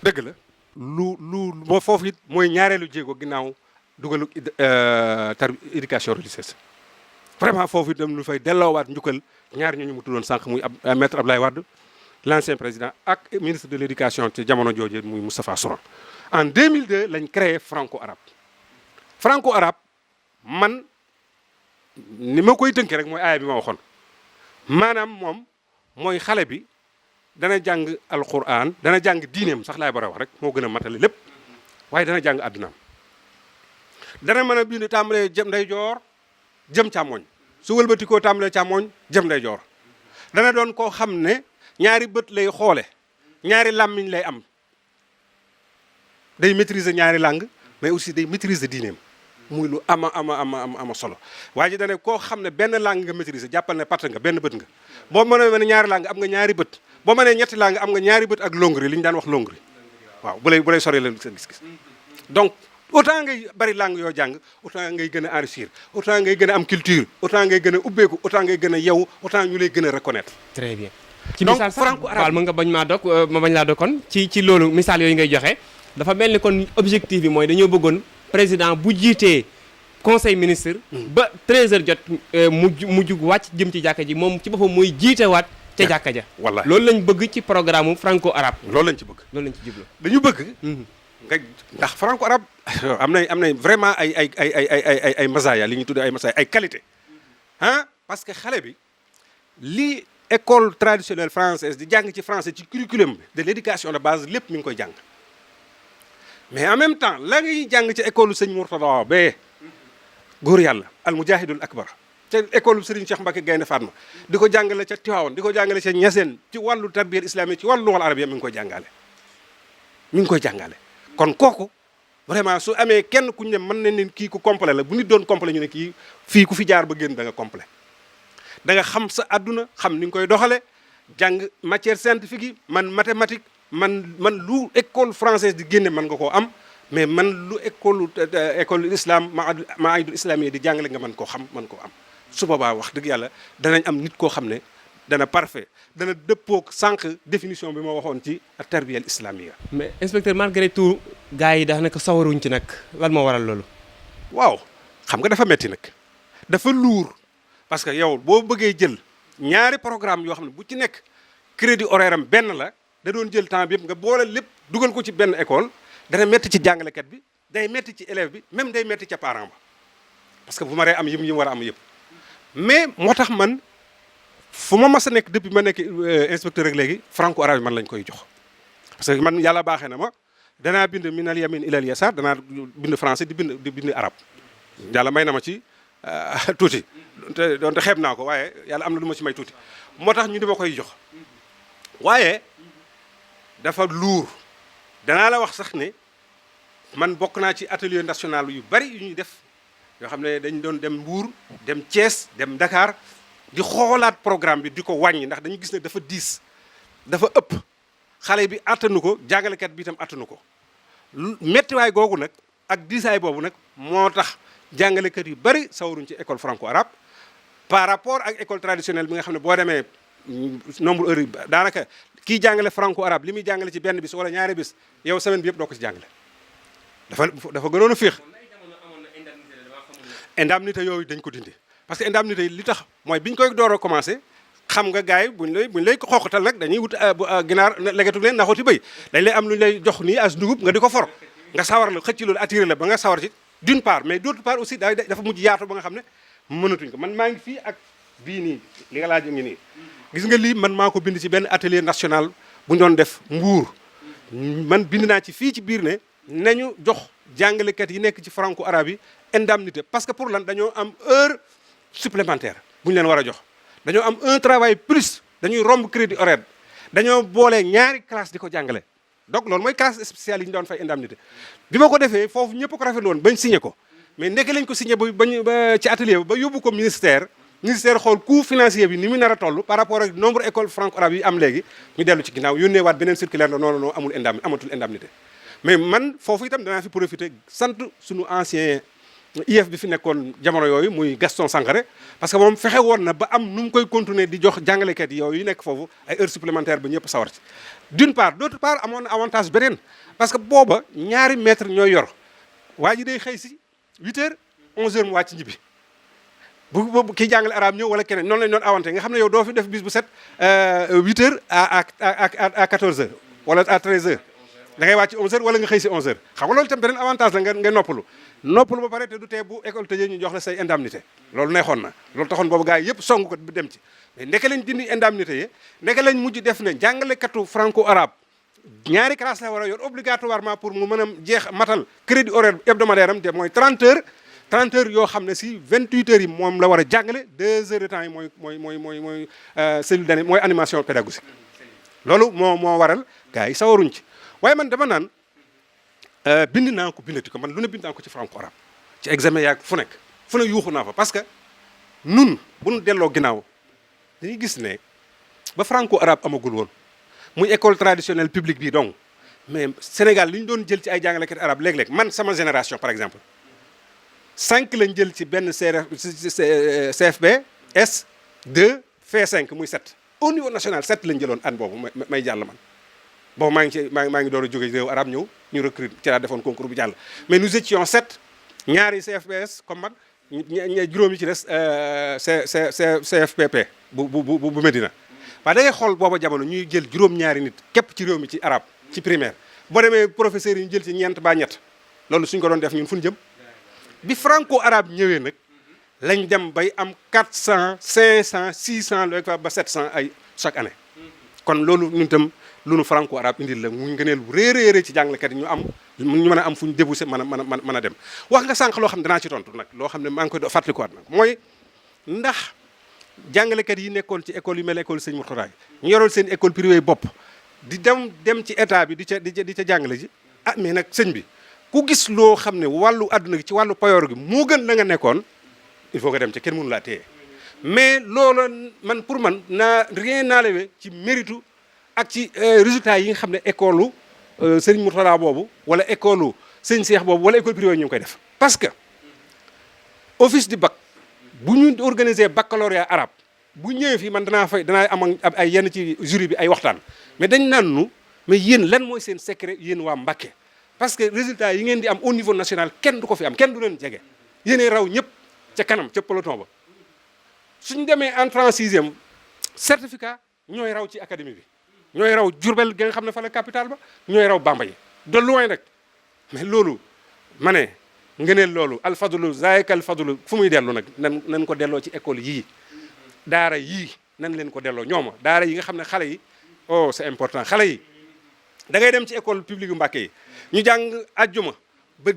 dëgg la lu moo foofu it mooy ñaareelu jéego ginnaaw dugalu éducation religieuse vraiment foofu itam lu fay delloowaat njukkal ñaar ñooñu mu tuddoon sànq muy maître Abdoulaye Wade l'ancien président ak ministre de l'éducation ci jamono jooju muy Moustapha Souran en 2002 lañ créé franco-arabe man ni ma koy tënkee rek mooy aaya bi ma waxoon maanaam moom mooy xale bi dana jàng alquran dana jàng diineem sax laay bara wax rek moo gën a matale lépp waaye dana jàng addunaam dana mën a bind tàmbalee jëm ndeyjoor jëm càmmoñ su wëlbatikoo tàmbalee càmmoñ jëm ndeyjoor dana doon koo xam ne ñaari bët lay xoole ñaari làmmiñ lay am day maîtriser ñaari langue mais aussi day maîtriser diineem muy lu ama solo waa ji dana koo xam ne benn langue nga maîtriser jàppal ne patt nga benn bët nga boo mënee ñaari langue am nga ñaari bët boo mënee ñetti langue am nga ñaari bët ak longri li ñu daan wax longri waaw bu lay sori leen sa gis-gis donc autant ngay bari langue yoo jàng autant ngay gën a enrichir autant ngay gën a am culture autant ngay gën a ubbeeku autant ngay gën a yew autant ñu lay gën a reconnaître. très bien ci misaal sax baal ma nga bañ maa dog ma bañ laa dog kon ci loolu misaal yooyu ngay joxe dafa mel ni kon objectif bi mooy dañoo bëggoon président bu jiitee conseil ministre. ba 13h jot mu jug wàcc jëm ci jàkka ji moom ci boppam mooy jiitewaat ca jàkka ja. wallaahi loolu lañ bëgg ci programme franco arabe. loolu lañ ci bëgg. loolu lañ ci jublu dañu bëgg. ndax franco arabe am na vraiment ay mazaya li ñuy tuddee ay mazaya ay qualité parce que xale bi li école traditionnelle française di jàng ci français ci curriculum bi de l'éducation de base lépp mi ngi koy jàng mais en même temps la ngay jàng ci école sëñ Mourtada bee góor yàlla al mujahidul akbar ca école Serigne Cheikh Mbacké Gaynde Fatma di ko jàngale ca Tivaouane di ko jàngale ca Niassène ci wàllu tarbiyat islamique ci wàllu lughal arabiyya mi ngi koy jàngale kon kooku vraiment su amee kenn ku ñu ne mën na ne kii ku complet la bu nit doon complet ñu ne kii fii ku fi jaar ba génn da nga complet da nga xam sa àdduna xam ni nga koy doxale jàng matière scientifique yi man mathématique man lu école française di génne mën nga koo am mais man lu école islam maahidul islamiyya di jàngale nga mën koo xam mën koo am su boobaa wax dëgg yàlla danañ am nit koo xam ne dana parfait dana dëppoog sànq définition bi ma waxoon ci tarbiyal islamiyya. mais inspecteur malgré tout gars yi daanaka sawaruñ ci nag lan moo waral loolu. waaw xam nga dafa metti nag dafa luur parce que yow boo bëggee jël ñaari programme yoo xam ne bu ci nekk crédit horaire am benn la da doon jël temps bi yëpp nga boole lépp dugal ko ci benn école dana métti ci jàngalekat bi day métti ci élève bi même day métti ca parent ba parce que bu ma ree am yi war a am yëpp mais moo tax man fu ma mas a nekk depuis ma nekk inspecteur rek léegi franco arabe man lañ koy jox parce que man yàlla baaxee na ma danaa bind minal yamin ilal yasar danaa bind français di bind arabe yàlla may na ma ci tuuti doonte xeeb naa ko waaye yàlla am na lu ma ci may tuuti moo tax ñu di ma koy jox waaye dafa luur danaa la wax sax ne man bokk naa ci atelier national yu bari yu ñuy def yoo xam ne dañ doon dem Mbour dem Thiès dem Dakar di xoolaat programme bi di ko wàññi ndax dañu gis ne dafa diis dafa ëpp xale bi attanu ko jàngalekat bi itam attanu ko méttiwaay googu nag ak diisaay boobu nag moo tax jàngalekat yu bari sawaruñ ci école franco-arabe par rapport ak école traditionnelle bi nga xam ne boo demee nombre heure yi daanaka kii jàngale franco-arabe li muy jàngale ci benn bis wala ñaari bis yow semaine bi yëpp doo ko ci jàngale dafa gënoon a féex indemnité yooyu dañ ko dindi parce que indemnité yi li tax mooy biñ koy door a commencé xam nga gars yi buñ lay xooqatal rek dañuy wut ginaar legetu leen naxooti béy dañ lay am lu ñu lay jox nii as dugub nga di ko for nga sawar la xëcc loolu attiré la ba nga sawar ci d'une part mais d'autre part aussi dafa mujj yaatu ba nga xam ne mënatuñ ko man maa ngi fii ak bii nii li nga laaj ngi nii gis nga lii man maa ko bind ci benn atelier national bu ñu doon def Mbour man bind naa ci fii ci biir ne nañu jox jàngalekat yi nekk ci franco arabe yi indemnité parce que pour lan dañoo am heure supplémentaire bu ñu leen war a jox dañoo am un travail plus dañuy romb crédit horaire dañoo boole ñaari classe di ko jàngale donc loolu mooy classe spéciale yi ñu doon fay indemnité bi ma ko defee foofu ñëpp ko rafetlu woon bañ signé ko mais ndeke lañ ko signé ba ci atelier ba yóbbu ko ministère xool coût financier bi ni mu nar a toll par rapport ak nombre école franco-arabe yi am léegi ñu dellu ci ginnaaw yónnee waat beneen circulaire la non amatul indemnité mais man foofu itam danaa fi profité sant suñu ancien IF bi fi nekkoon jamono yooyu muy Gaston Sangaré parce que moom fexe woon na ba am nu mu koy continuer di jox jàngalekat yi yooyu nekk foofu ay heures supplémentaires ba ñëpp sawar ci d'une part d'autre part amoon na avantage beneen parce que booba ñaari maître ñooy yor waa ji day xëy si 8 heures 11 heures mu wàcc ñibbi bu kii jàngale arabe ñëw wala keneen noonu lañ doon awante nga xam ne yow doo fi def bis bu set 8 heures à 14 heures wala à 13 heures da ngay wàcc 11 heures wala nga xëy si 11 heures xam nga loolu itam beneen avantage la nga noppalu ba pare te du tee bu école tëjee ñu jox la say indemnité loolu neexoon na loolu taxoon boobu gars yi yëpp song ko dem ci mais ndeke lañ dindi indemnité yi ndeke lañ mujj def ne jàngalekatu franco arabe ñaari classe la war a yor obligatoirement pour mu mën a jeex matal crédit horaire hebdomadaire am te mooy 30 heures yoo xam ne si 28 heures yi moom la war a jàngale 2 heures de temps yi mooy cellule d'année mooy animation pédagogique loolu moo waral gars yi sawaruñ ci waaye man dama naan bind naa ko bindati ko man lu ne bind naa ko ci franco arabe ci examen yaag fu nekk yuuxu naa fa parce que nun bu nu delloo ginnaaw dañuy gis ne ba franco arabe amagul woon muy école traditionnelle publique bi donc mais Sénégal li ñu doon jël ci ay jàngalekat arabe léeg-léeg man sama génération par exemple 5 lañ jël ci benn CFB S2 F5 muy 7 au niveau national 7 lañ jëloon an boobu may jàll man bon maa ngi door a jóge réew arabe ñëw ñu recrute ci laa defoon concours bu jàll mais nous étions 7 ñaari CFPS comme man juróom yi ci des CFPP bu Médina waaye da ngay xool booba jamono ñuy jël juróom-ñaari nit képp ci réew mi ci arabe ci primaire boo demee professeurs yi ñu jël ci ñeent ba ñett loolu suñ ko doon def ñun fu ñu jëm bi franco arabe ñëwee nag lañ dem bay am 400 500 600 loolu ba 700 ay chaque année kon loolu ñun tam lu nu franco arabe indil la mu ngëneel bu réeréeré ci jàngalekat yi ñu mën a am fu ñu débouché mën a dem wax nga sànq loo xam ne danaa ci tontu nag loo xam ne maa ngi koy fàttalikuwaat nag mooy ndax jàngalekat yi nekkoon ci école yu mel école Sëñ Mourtada ñu yoroon seen école privée bopp di dem ci état bi di ca jàngale ji ah mais nag sëñ bi ku gis loo xam ne wàllu àdduna gi ci wàllu payoor gi moo gën la nga nekkoon il faut nga dem ca kenn mënu laa téye mais loolu man pour man naa rien n'enlevé ci méritu ak ci résultats yi nga xam ne école Serigne Mourtada boobu wala école Sëñ Cheikh boobu wala école privée ñu ngi koy def parce que office du bac bu ñu organiser baccalauréat arabe bu ñëwee fii man danaa am ay yenn ci jury bi ay waxtaan mais dañ naan nu mais yéen lan mooy seen secret yéen waa Mbacké parce que résultats yi ngeen di am au niveau national kenn du ko fi am kenn du leen jege yéenay raw ñëpp ca kanam ca peloton ba suñ demee entrée en sixième certificat ñooy raw ci académie bi ñooy raw Diourbel gi nga xam ne fa la capital ba ñooy raw Bambey de loin rek mais loolu ma ne ngëneel loolu alfadlu zaayka alfadlu fu muy dellu nag nan ko delloo ci école yii daara yii nan leen ko delloo ñooma daara yi nga xam ne xale yi oh c'est important xale yi da ngay dem ci école publique yu Mbàkke yi ñu jàng ajjuma ba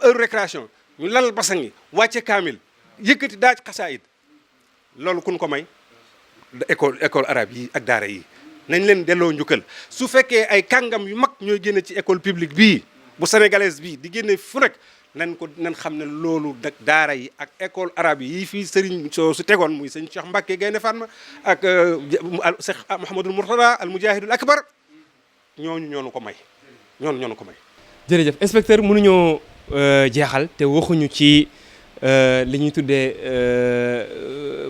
heure récréation ñu lal basang yi wàcce kaamil yëkkati daaj xasaayid loolu kun ko may école arabe yi ak daara yi nañ leen delloo njukkal su fekkee ay kàngam yu mag ñooy génne ci école publique bii bu sénégalaise bii di génne fu nekk nan xam ne loolu nag daara yi ak école arabe yi fii sëriñ soo su tegoon muy sëñ Cheikh Mbacke Gaynde Fatma ak Cheikh Mouhamadul Mourtada al mujahidul akbar ñooñu ko may ñoonu ko may. jërëjëf inspecteur mënuñoo jeexal te waxuñu ci li ñuy tuddee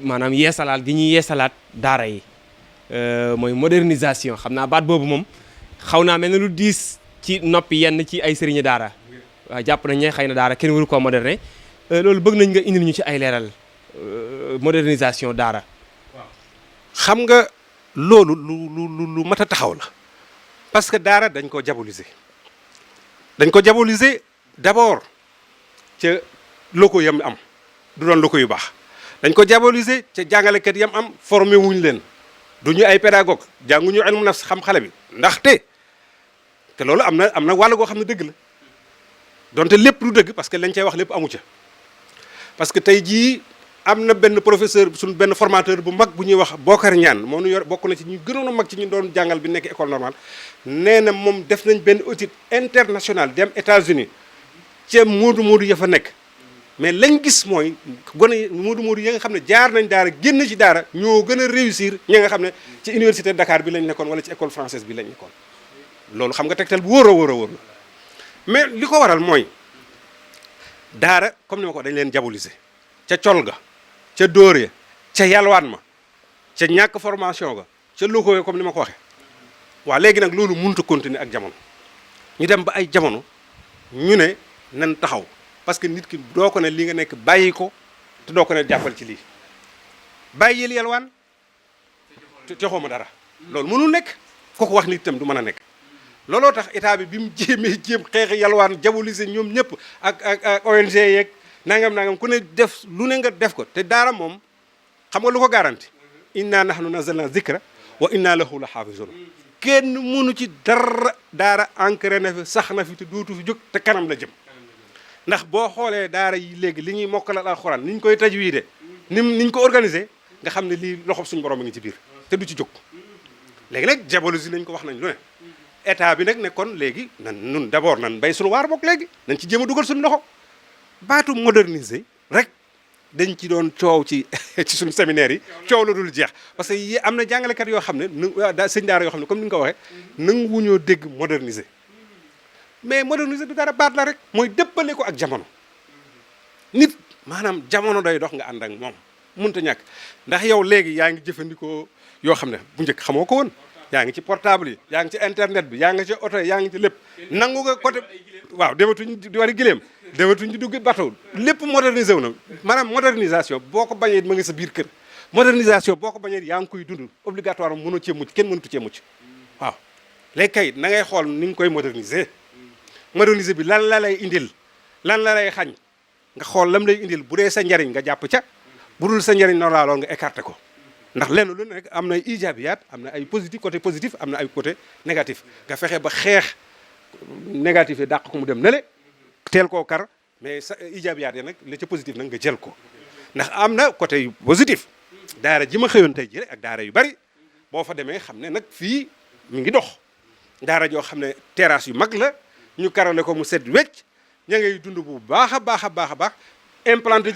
maanaam yeesalaat gi ñuy yeesalaat daara yi mooy modernisation xam naa baat boobu moom xaw naa mel ne lu diis ci noppi yenn ci ay sëriñi daara waaw jàpp nañ ne xëy na daara kenn waru koo moderner loolu bëgg nañ nga indil ñu ci ay leeral modernisation daara. xam nga loolu lu mat a taxaw la parce que daara dañ ko diaboliser d'abord ca locaux yam am du doon locaux yu baax dañ ko diaboliser ca jàngalekat yam am formé wuñ leen du ñu ay pédagogue jànguñu ilmu nafs xam xale bi ndaxte te loolu am na wàll goo xam ne dëgg la donte lépp lu dëgg parce que lañ cay wax lépp amu ca parce que tey jii am na benn professeur suñ benn formateur bu mag bu ñuy wax Bokar Ñaan moo nu yor bokk na ci ñu gënoon a mag ci ñu doon jàngal bi nekk école normale nee na moom def nañ benn étude internationale dem États-Unis ca moodu ya fa nekk mais lañ gis mooy gone moodu yi nga xam ne jaar nañ daara génn ci daara ñoo gën a réussir ñi nga xam ne ci université de Dakar bi lañ nekkoon wala ci école française bi lañ nekkoon loolu xam nga tegtal bu wóor a wóor la mais li ko waral mooy daara comme ni ma ko dañ leen diaboliser ca col ga ca dóor ya ca yalwaan ma ca ñàkk formation ga ca locaux ya comme ni ma ko waxee waa léegi nag loolu mënut a continuer ak jamono ñu dem ba ay jamono ñu ne nan taxaw parce que nit ki doo ko ne li nga nekk bàyyi ko te doo ko ne jàppal ci lii bàyyil yalwaan te joxoo ma dara loolu mënul nekk kooku wax nit itam du mën a nekk looloo tax état bi mu jéem xeex yalwaan diaboliser ñoom ñëpp ak ONG yeeg nangam ku ne def lu ne nga def ko te daara moom xam nga lu ko garanti inna nahnu nazzalna zikra wa inna lahu la xaafizun kenn mënu ci dara daara ancré na fi sax na fi te dootu fi jóg te kanam la jëm ndax boo xoolee daara yi léegi li ñuy mokkalal alxuraan ni ñu koy tajwiide niñ ko organisé nga xam ne lii loxob suñu borom a ngi ci biir te du ci jóg léegi nag diaboliser nañ ko wax nañ lu ne état bi nag ne kon léegi nun d'abord nan bay suñu waar bokk léegi nañ ci jéem a dugal suñu loxo baatu moderniser rek dañ ci doon coow ci suñu séminaire yi coow la dul jeex parce que am na jàngalekat yoo xam ne sëñ daara yoo xam ne comme ni nga ko waxee nanguwuñoo dégg moderniser mais moderniser du dara baat la rek mooy dëppale ko ak jamono nit maanaam jamono day dox nga ànd ak moom mënta ñàkk ndax yow léegi yaa ngi jëfandikoo yoo xam ne bu njëkk xamoo ko woon yaa ngi ci portable yi yaa ngi ci internet bi yaa ngi ci oto yaa ngi ci lépp nangu nga côté waaw dematuñ di wari gileem dematuñ di dugg bateau lépp modernisé wu na maanaam modernisation boo ko bañee ma ngi sa biir kër modernisation boo ko bañee yaa ngi koy dund obligatoire mënoo cee mucc kenn mënatu cee mucc waaw léegi kay na ngay xool ni nga koy moderniser bi lan la lay indil lan la lay xañ nga xool lam lay indil bu dee sa njariñ nga jàpp ca bu dul sa njariñ normal lool nga écarté ko ndax lenn lu nekk am na ay ijaabiyaat am na ay positif côté positif am na ay côté négatif nga fexe ba xeex négatif yi dàq ko mu dem nele teel koo kar mais sa ijaabiyaat yi nag la ca positif nag nga jël ko ndax am na côté yu positif daara ji ma xëyoon tey ji rek ak daara yu bari boo fa demee xam ne nag fii mi ngi dox daara joo xam ne terrasse yu mag la ñu karale ko mu set wecc ña ngay dund bu baax a baax a baax a baax implanté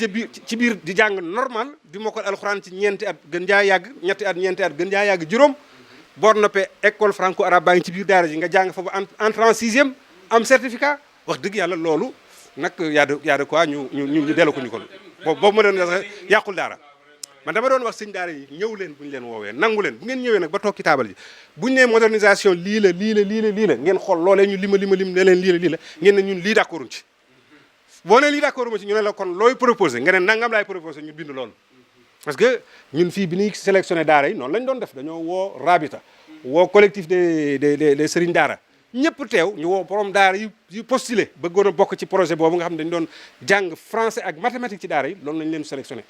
ci biir di jàng normal di mokkal alxuraan ci ñeenti at gën jaa yàgg ñetti at ñeenti at gën jaa yàgg juróom boo noppee école franco arabe baa ngi ci biir daara ji nga jàng fa ba entrée en sixième am certificat wax dëgg yàlla loolu nag yaa de quoi ñu delloo ko ñu ko boobu ma doon yàqul daara man dama doon wax sëñ daara yi ñëw leen bu ñu leen woowee nangu leen bu ngeen ñëwee nag ba toog ci taabal ji bu ñu nee modernisation lii la ngeen xool loolee ñu lima ne leen lii la ngeen ne ñun lii d'accorduñ ci boo ne lii d'accord ma ci ñu ne la kon looy proposé nga ne nangam laay proposé ñu bind loolu parce que ñun fii bi ñuy sélectionné daara yi noonu lañ doon def dañoo woo rabita woo collectif des sëriñ daara ñëpp teew ñu woo borom daara yu postulé bëggoon a bokk ci projet boobu nga xam ne dañu doon jàng français ak mathématique ci daara yi loolu lañ leen sélectionné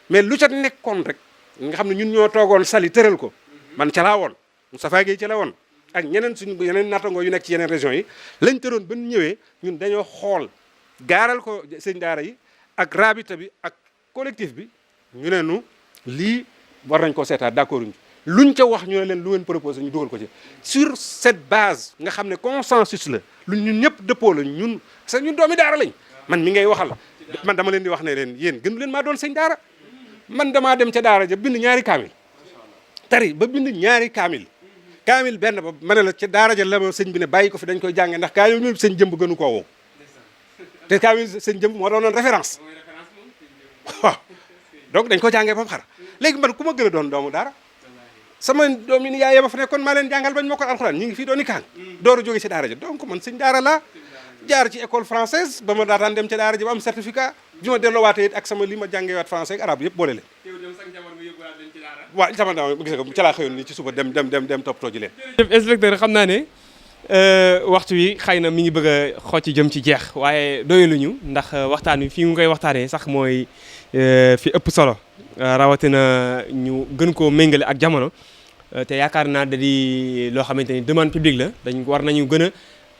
mais lu ca nekkoon rek nga xam ne ñun ñoo toogoon sali tëral ko man ca laa woon Moustapha Gueye ca la woon ak ñeneen suñu yeneen nattangoo yu nekk ci yeneen régions yi lañ tëroon ba ñëwee ñun dañoo xool gaaral ko sëñ daara yi ak rabita bi ak collectif bi ñu ne nu lii war nañ ko seetaat d'accord ñu luñ ca wax ñu ne leen lu ngeen proposé ñu dugal ko ci sur cette base nga xam ne consensus la lu ñun ñëpp dëppoo la ñun parce que ñun doomi daara lañ man mi ngay waxal man dama leen di wax ne leen yéen gënu leen maa doon sëñ daara man damaa dem ca daara ja bind ñaari kaamil tari ba bind ñaari kaamil benn ba ma ne la ca daara ja la ma sëñ bi ne bàyyi ko fi dañ koy jànge ndax kaamil mi sëñ jëmb gënu koo woo te kaamil sëñ jëmb moo doonoon référence waaw donc dañ ko jàngee ba mu xar léegi man ku ma gën a doon doomu daara sama doomi ni yaay ma fa nekkoon maa leen jàngal bañ moo ko alxuraan ñu ngi fii dooni kaan dooru jóge ci daara ja donc man sëñ daara laa jaar ci école française ba ma daataan dem ca daara ja ba am certificat bi ma delloowaatee it ak sama li ma jàngee waat français ak arabe yëpp boole leen waaw sama dama gis nga ca laa xëyoon ni ci suba dem toppatoo ji leen inspecteur xam naa ne waxtu wi xëy na mi ngi bëgg a xocc jëm ci jeex waaye doyaluñu ndax waxtaan wi fii nga koy waxtaanee sax mooy fi ëpp solo rawatina ñu gën koo méngale ak jamono te yaakaar naa da di loo xamante ni demande publique la dañ war nañu gën a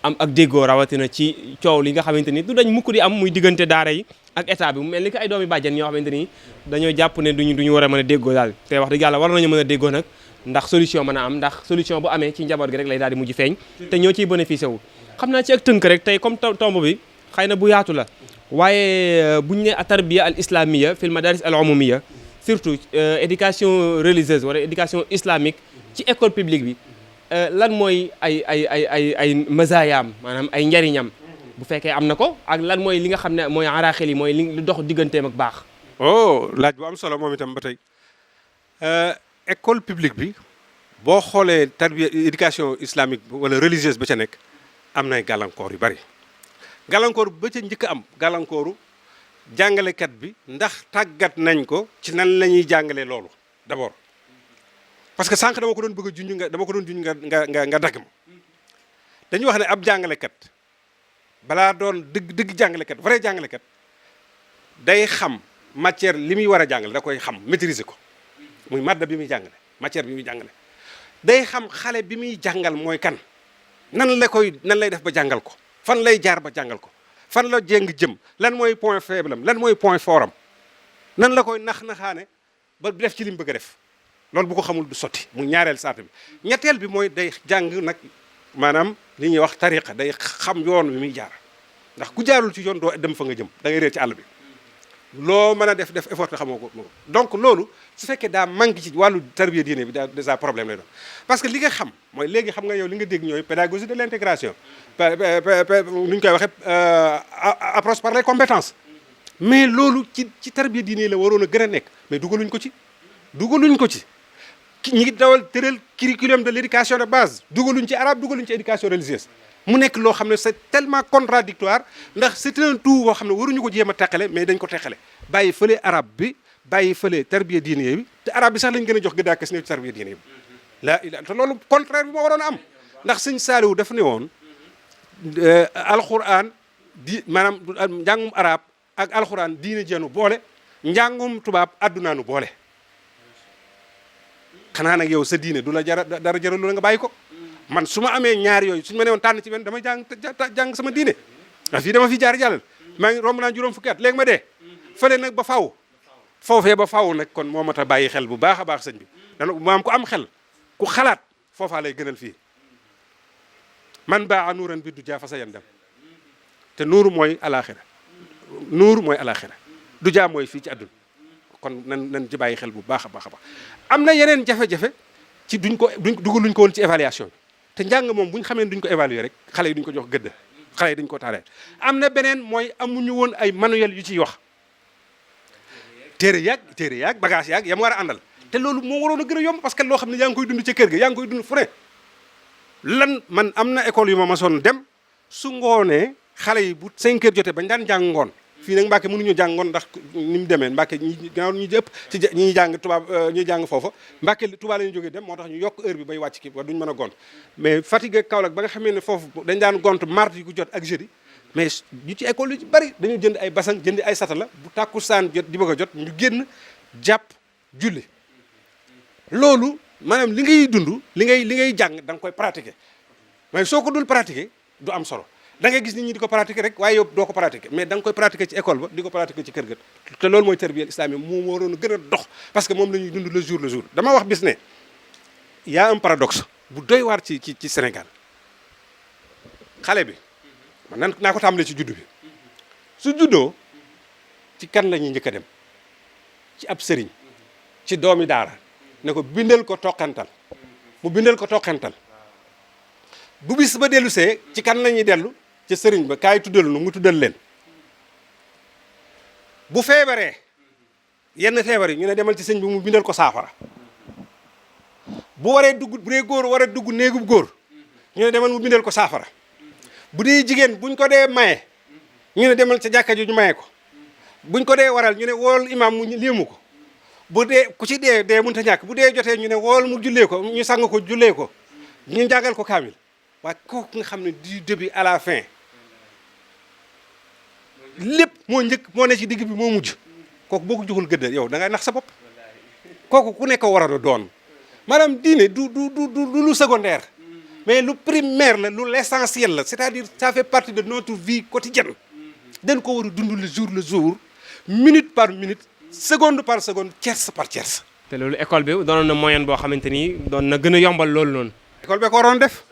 am ak déggoo rawatina ci coow li nga xamante ni du dañ mukk di am muy diggante daara yi ak état bi mu mel ni que ay doomi bàjjen ñoo xamante ni dañoo jàpp ne duñu war a mën a déggoo daal te wax dëgg yàlla war nañu mën a déggoo nag ndax solution mën a am ndax solution bu amee ci njaboot gi rek lay daal di mujj feeñ te ñoo ciy bénéficié wu xam naa ci ak tënk rek tey comme tomb bi xëy na bu yaatu la waaye buñu ne tarbiya al islamia fil madaris al umumiya surtout éducation religieuse wala éducation islamique ci école publique bi lan mooy ay mazaayaam maanaam ay njariñam bu fekkee am na ko ak lan mooy li nga xam ne mooy araaxil yi mooy li dox digganteem ak baax laaj bu am solo moom itam ba tey école publique bi boo xoolee tarbiya éducation islamique wala religieuse ba ca nekk am nay gàllankoor yu bari gàllankoor ba ca njëkk am gàllankooru jàngalekat bi ndax tàggat nañ ko ci nan la ñuy jàngalee loolu d'abord parce que sànq dama ko doon bëgg a junj nga dagg ma dañuy wax ne ab jàngalekat balaa doon dëgg jàngalekat vrai jàngalekat day xam matière li muy war a jàngale da koy xam maîtriser ko muy madda bi muy jàngale matière bi muy jàngale day xam xale bi muy jàngal mooy kan nan lay def ba jàngal ko fan lay jaar ba jàngal ko fan la jéng jëm lan mooy point faible am lan mooy point fort am nan la koy naxaane ba def ci li mu bëgg a def loolu bu ko xamul du sotti mu ñaareel saata bi ñetteel bi mooy day jàng nag maanaam li ñuy wax tariqa day xam yoon wi muy jaar ndax ku jaarul ci yoon doo dem fa nga jëm da ngay réer ci àll bi loo mën a def effort te xamoo ko donc loolu su fekkee daa manqué ci wàllu tarbiya diine bi déjà problème lay doon parce que li nga xam mooy léegi xam nga yow li nga dégg ñooy pédagogie de l'intégration nu ñu koy waxee approche par les compétences mais loolu ci tarbiya diine la waroon a gën a nekk mais dugaluñ ko ci ñi ngi dawal tëral curriculum de l'éducation de base dugaluñ ci arabe dugaluñ ci éducation religieuse mu nekk loo xam ne c'est tellement contradictoire ndax c'est un tout boo xam ne waruñu ko jéem a teqale mais dañ ko teqale bàyyi fële arabe bi bàyyi fële tarbiya diine bi te arabe bi sax lañ gën a jox gëddaa kes ne ci tarbiya diine bi laa ilaa te loolu contraire bi moo waroon a am ndax sëñ Saaliwu daf ne woon alxuraan maanaam njàngum arabe ak alxuraan diine jeenu boole njàngum tubaab addunaanu boole xanaa nag yow sa diine du la dara jaralu la nga bàyyi ko man su ma amee ñaar yooyu suñu ma ne woon tànn ci benn damay jàng sama diine ndax fii dama fi jaar jàllal maa ngi romb naa juróom fukki at léegi ma dee fële nag ba faw foofee ba faw nag kon moo mat a bàyyi xel bu baax a baax sëñ bi dana maam ku am xel ku xalaat foofaa lay gënal fii man baa nuuran bi du jaa fa sa yan dem te nuuru mooy alaxira du jaa mooy fii ci àdduna kon nan ci bàyyi xel bu baax a baax a baax am na yeneen jafe-jafe ci dugaluñ ko woon ci évaluation bi te njàng moom bu ñu xamee duñ ko évaluer rek xale yi duñ ko jox gëdd xale yi duñ ko taalee am na beneen mooy amuñu woon ay manuel yu ciy wax téere yaag bagage yaag yam war a àndal te loolu moo waroon a gën a yomb parce que loo xam ne yaa ngi koy dund ca kër ga yaa ngi koy dund fu ne lan man am na école yu ma masoon dem su ngoonee xale yi bu 5 heures jotee bañ daan jàng ngoon fii nag Mbàkke mënuñu jàngoon ndax ni mu demee Mbàkke ñi gannaaw ñu ëpp ci ñi jàng tubaab ñuy jàng foofa Mbàkke Tuubaa la ñu jógee dem moo tax ñu yokk heure bi bay wàcc ki ba duñ mën a gont mais Fatick ak Kaolack ba nga xamee ne foofu dañ daan gont mardi gu jot ak jeudi mais ñu ci école yu ci bari dañu jënd ay basang jënd ay satala bu tàkkusaan jot di bëgg a jot ñu génn jàpp julli loolu maanaam li ngay dund li ngay jàng da nga koy pratiquer mais soo ko dul pratiquer du am solo da ngay gis nit ñi di ko pratiquer rek waaye yow doo ko pratiquer mais da nga koy pratiquer ci école ba di ko pratiquer ci kër ga te loolu mooy tarbiya islamique moom waroon a gën a dox parce que moom la ñuy dund le jour dama wax bis ne y a un paradoxe bu doy waar ci Sénégal xale bi man naa ko tàmbalee ci juddu bi su juddoo ci kan la ñuy njëkk a dem ci ab sëriñ ci doomi daara ne ko bindal ko toqantal mu bindal ko toqantal bu bis ba dellu see ci kan la ñuy dellu ci sëriñ ba kaay tuddal nu mu tuddal leen bu feebaree yenn feebar yi ñu ne demal ci sëñ bi mu bindal ko saafara bu waree dugg bu dee góor war a dugg néegub góor ñu ne demal mu bindal ko saafara bu dee jigéen buñ ko dee maye ñu ne demal ca jàkka ji ñu maye ko buñ ko dee waral ñu ne wool imam mu liimu ko bu dee ku ci dee mënut a ñàkk bu dee jotee ñu ne wool mu jullee ko ñu sang ko jullee ko ñu jàngal ko kaamil waaye kooku nga xam ne du début à la fin lépp moo njëkk moo ne ci digg bi moo mujj kooku boo ko joxul gëdd yow da ngay nax sa bopp kooku ku nekk war a doon maanaam diine du lu secondaire mais lu primaire la lu l'essentiel la c'est-à-dire ça fait partie de notre vie quotidienne dañ ko war a dund le jour minute par minute seconde par seconde tierce par tierce. te loolu école bi doonoon na moyen boo xamante ni doon na gën a yombal loolu noonu. école bi ko waroon def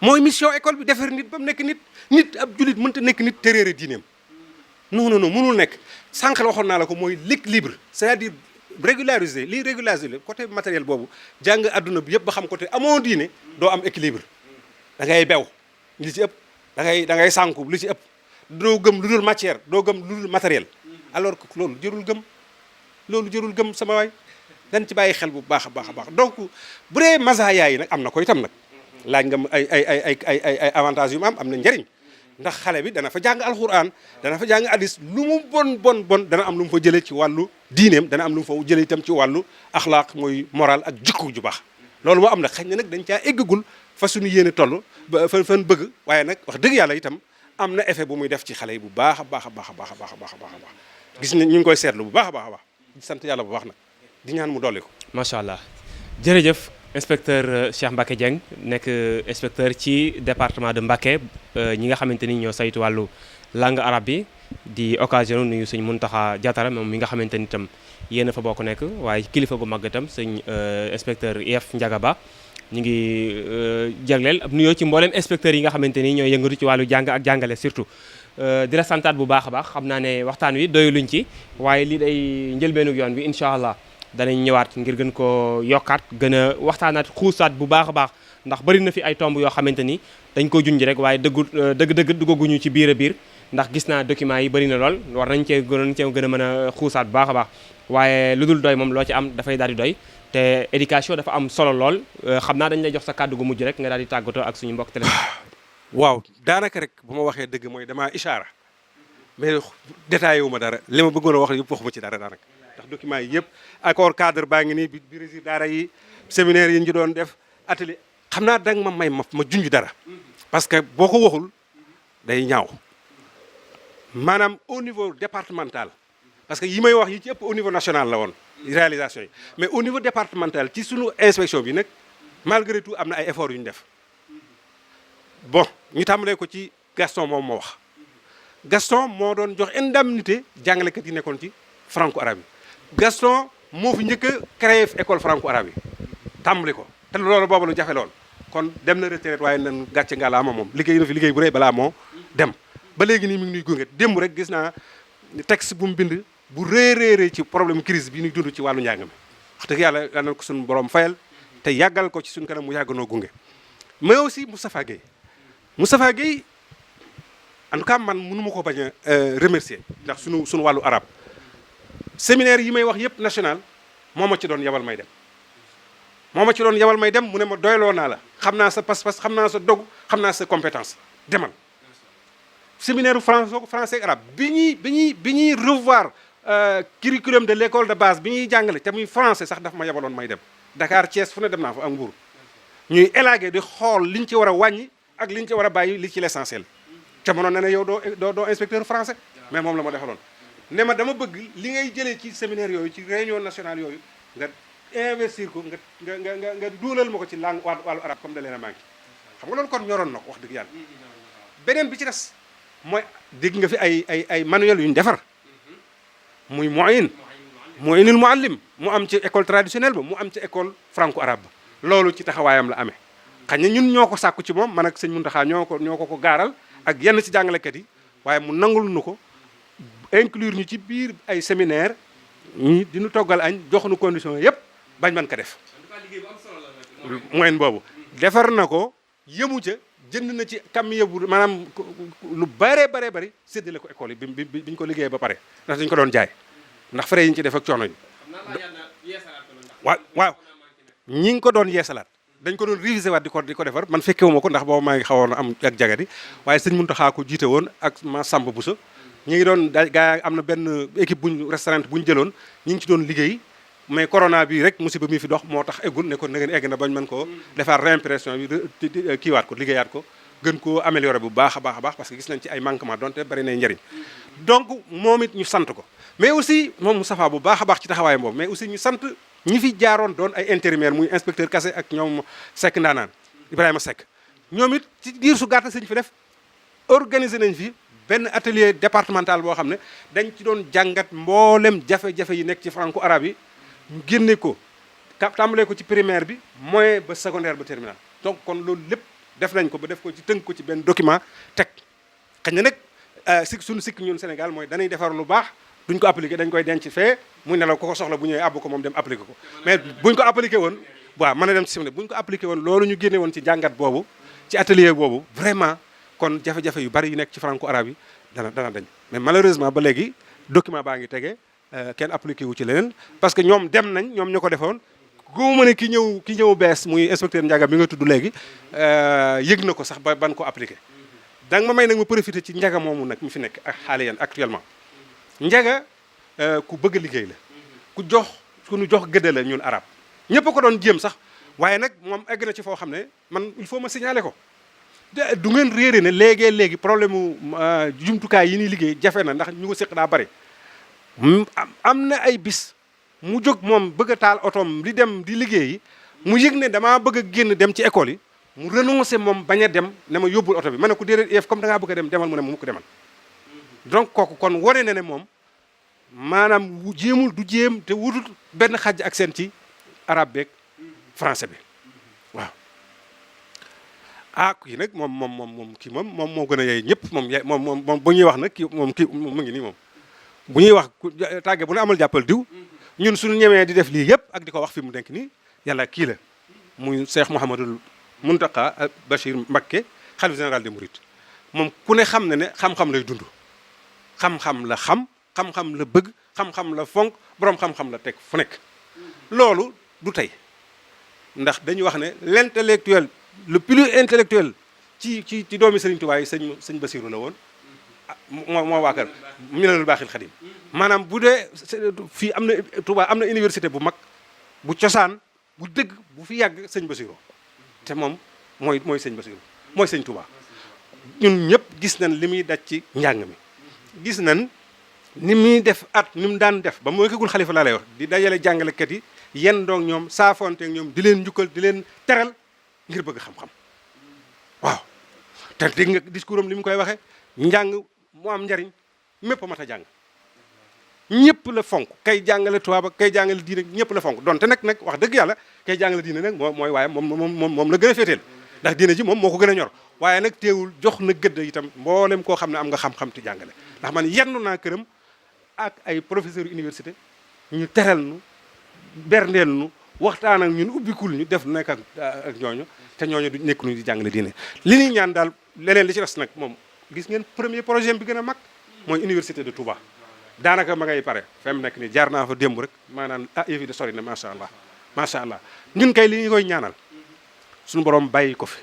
mooy mission école bi defar nit ba mu nekk nit ab jullit mënta nekk nit te réere diineem non mënul nekk sànq la waxoon naa la ko mooy l'équilibre c'est-à-dire régulariser côté matériel boobu jàng adduna bi yëpp ba xam côté amoo diine doo am équilibre da ngay bew li ci ëpp da ngay sànku li ci ëpp doo gëm lu dul matière doo gëm lu dul matériel alors que loolu jërul gëm sama waay dañ ci bàyyi xel bu baax a baax donc bu dee mazaya yi nag am na ko itam nag laaj nga ay avantages yu mu am na njëriñ ndax xale bi dana fa jàng alxuraan dana fa jàng hadis lu mu bon dana am lu mu fa jëlee ci wàllu diineem dana am lu mu fa jëlee itam ci wàllu axlaaq mooy moral ak jikko ju baax loolu moo am nag xëy na nag dañ caa eggagul fa suñu yéene toll ba fan bëgg waaye nag wax dëgg yàlla itam am na effet bu muy def ci xale yi bu baax a baax gis nañ ñu ngi koy seetlu bu baax a baax di sant yàlla bu baax nag di ñaan mu dolli ko. macha allah jërëjëf inspecteur Cheikh Mbacké Dieng nekk inspecteur ci département de Mbacké ñi nga xamante ni ñoo saytu wàllu langue arabe bi di occasion nuyu sëñ Mountakha Diatara moom mi nga xamante ni itam yéen a fa bokk nekk waaye kilifa gu mag itam sëñ inspecteur IEF Ndiaga Ba ñu ngi jagleel ab nuyoo ci mboolem inspecteurs yi nga xamante ni ñoo yëngatu ci wàllu jàng ak jàngale surtout di la santaat bu baax a baax xam naa ne waxtaan wi doyuluñ ci waaye lii day njëlbeenug yoon bi incha allah danañ ñëwaat ngir gën ko yokkaat gën a waxtaanaat xuusaat bu baax a baax ndax bari na fi ay tomb yoo xamante ni dañ ko junj rek waaye dëgg duggaguñu ci biir a biir ndax gis naa documents yi bari na lool war nañ cee gën a mën a xuusaat bu baax a baax waaye lu dul doy moom loo ci am dafay daal di doy te éducation dafa am solo lool xam naa dañ lay jox sa kàddu gu mujj rek nga daal di tàggatoo ak suñu mbokk télé. waaw daanaka rek bu ma waxee dëgg mooy damaa ishaara mais détaillé wu ma dara li ma bëggoon a wax yëpp waxuma ci dara daanaka ndax documents yi yëpp accord cadre baa ngi nii bi rési daara yi séminaire yi ñu doon def atelier xam naa danga ma may ma junj dara parce que boo ko waxul day ñaaw maanaam au niveau départemental parce que yi may wax yi ci ëpp au niveau national la woon réalisation yi mais au niveau départemental ci sunu inspection bi nag malgré tout am na ay efforts yu ñu def bon ñu tàmbalee ko ci Gaston moom moo wax Gaston moo doon jox indemnité jàngalekat yi nekkoon ci franco arabe yi Gaston moo fi njëkk a créé école franco arabe yi tàmbali ko te loolu boobu lu jafe lool kon dem na retraite waaye nan gàcce nga la ama moom liggéey na fi liggéey bu rëy balaa moo dem ba léegi nii mi ngi nuy gunge démb rek gis naa texte bu mu bind bu rëy ci problème crise bi ñuy dund ci wàllu njàng mi wax dëgg yàlla yal na ko suñu borom fayal te yàggal ko ci suñu kanam mu yàgg noo gunge mais aussi Moustapha Gueye en tout cas man mënu ma ko bañ a remercier ndax suñu wàllu arabe séminaire yi may wax yëpp national moo ma ci doon yabal may dem mu ne ma doyloo naa la xam naa sa pas-pas xam naa sa dogu xam naa sa compétence demal séminaire français arabe bi ñuy revoir curriculum de l'école de base bi ñuy jàngale te muy français sax daf ma yabaloon may dem Dakar Thiès fu ne dem naa fa ak Mbour ñuy élaguer di xool liñ ci war a wàññi ak liñ ci war a bàyyi li ci l'essentiel te mënoon na ne yow doo inspecteur français mais moom la ma defaloon ne ma dama bëgg li ngay jëlee ci séminaire yooyu ci réunion nationale yooyu nga investir ko nga duulal ma ko ci langue wàllu arabe comme da leen a manqué xam nga loolu kon ñoroon na ko wax dëgg yàlla beneen bi ci des mooy dégg nga fi ay manuel yu ñu defar muy mu'inul muallim mu am ci école traditionnelle ba mu am ci école franco arabe ba loolu ci taxawaayam la amee xañ na ñun ñoo ko sàkku ci moom man ak sëñ Muntaxa ñoo ko gaaral ak yenn ci jàngalekat yi waaye mu nangul nu ko inclure ñu ci biir ay séminaire ñi diñu toggal añ jox nu condition yépp bañ man ko def moyen boobu defar na ko yëmu ca jënd na ci camion bu maanaam lu bari séddale ko école yi bi ñu ko liggéeyee ba pare ndax dañu ko doon jaay ndax frais yi ñu ci def ak coono yi waaw ñi ngi ko doon yeesalaat dañ ko doon réviser waat di ko defar man fekkewuma ko ndax boobu maa ngi xawoon am ak jagadi waaye sëñ Muntaxa ko jiite woon ak ma Samba Bousso ñu ngi doon gaa am na benn équipe restaurant buñ jëloon ñi ngi ci doon liggéey mais corona bi rek musiba mi fi dox moo tax eggul ne ko na ngeen egg na bañ mën koo defaat réimpression bi kiiwaat ko liggéeyaat ko gën koo améliorer bu baax a baax parce que gis nañ ci ay manquement donte bari nay njëriñ donc moom it ñu sant ko mais aussi moom Moustapha bu baax a baax ci taxawaayam boobu mais aussi ñu sant ñi fi jaaroon doon ay intérimaire muy inspecteur Kassé ak ñoom Seck Ndaanaan Ibrahima Seck ñoom it ci diir su gàtt sañ fi def organiser nañ fi benn atelier départemental boo xam ne dañ ci doon jàngat mboolem jafe-jafe yi nekk ci franco arabe yi ñu génne ko tàmbalee ko ci primaire bi moyen ba secondaire ba terminal donc kon loolu lépp def nañ ko ba def ko ci tënk ko ci benn document teg xëy na nag suñu sikk ñun Sénégal mooy dañuy defar lu baax duñ ko appliqué dañ koy denc fee mu ne la ko soxla bu ñëwee àbb ko moom dem appliqué ko mais buñ ko appliqué woon waaw mën a dem ci simne buñ ko appliqué woon loolu ñu génne woon ci jàngat boobu ci atelier boobu vraiment kon jafe-jafe yu bari yu nekk ci franco arabe yi dana dañ mais malheureusement ba léegi document baa ngi tege kenn appliqué wu ci leneen parce que ñoom dem nañ ñoom ñoo ko defoon góoma ne ki ñëw bees muy inspecteur Ndiaga bi nga tudd léegi yëg na ko sax ba ban ko appliqué danga ma may nag ma profité ci Ndiaga moomu nag mi fi nekk ak xaale yan actuellement Ndiaga ku bëgg a liggéey la ku nu jox gëdd la ñun arab ñëpp ko doon jéem sax waaye nag moom egg na ci foo xam ne man il faut ma signaler ko du ngeen réere ne léegi problème mu jumtukaay yi ñuy liggéey jafe na ndax ñu ko séq daa bari am na ay bis mu jóg moom bëgg a taal otoom di dem di liggéeyi mu yëg ne damaa bëgg a génn dem ci école yi mu renoncé moom bañ a dem ne ma yóbbul oto bi ma ne ko déedéet comme da ngaa bëgg a dem demal mu ne mu ko demal donc kooku kon wane na ne moom maanaam jéemul du jéem te wutut benn xaj ak seen ci arabe beeg français bi waaw kii nag moom kii moom moo gën a yey ñëpp moom bu ñuy wax nag kii mu ngi nii moom bu ñuy wax tàgge bu ne amal jàppal diw ñun suñu ñemee di def lii yëpp ak di ko wax fi mu denk nii yàlla kii la muy Cheikh Mouhamadul Mountakha Bachir Mbacké xalif général des Mourides moom ku ne xam ne xam-xam lay dund xam-xam la xam-xam la bëgg xam-xam la fonk boroom xam-xam la teg fu nekk loolu du tey ndax dañuy wax ne l'intellectuel le plus intellectuel ci doomi Serigne Touba yi sëñ Bassirou la woon moo waa kër Minanul Baaxil Xadim maanaam bu dee fii am na Touba am na université bu mag bu cosaan bu dëgg bu fi yàgg sëñ Bassirou te moom mooy sëñ Bassirou mooy sëñ Touba ñun ñëpp gis nañ li muy daj ci njàng mi gis nañ ni muy def ni mu daan def ba mu nekkagul xalifa laa lay wax di dajale jàngalekat yi yenn doog ñoom saafonteeg ñoom di leen njukkal di leen teral ngir bëgg xam-xam waaw te dégg nga discours am li mu koy waxee njàng mu am njariñ mépp a mat a jàng ñëpp la fonk kay jàngale tubaab ak kay jàngale diine ñëpp la fonk donte nag wax dëgg yàlla kay jàngale diine nag mooy waaye moom la gën a féeteel ndax diine ji moom moo ko gën a ñor waaye nag teewul jox na gëdd itam mboolem koo xam ne am nga xam-xam ti jàngale ndax man yenn naa këram ak ay professeur université ñu teral nu berndeel nu waxtaan ak ñun ubbikul ñu def nekk ak ñooñu te ñooñu du nekk ñu di jàngale diine li ñuy ñaan daal leneen li ci des nag moom gis ngeen premier projet bi gën a mag mooy université de Touba daanaka ma ngay pare fem nekk ni jaar naa fa démb rek maanaam yëf de sori na macha allah ñun kay li ñu koy ñaanal suñu borom bàyyi ko fi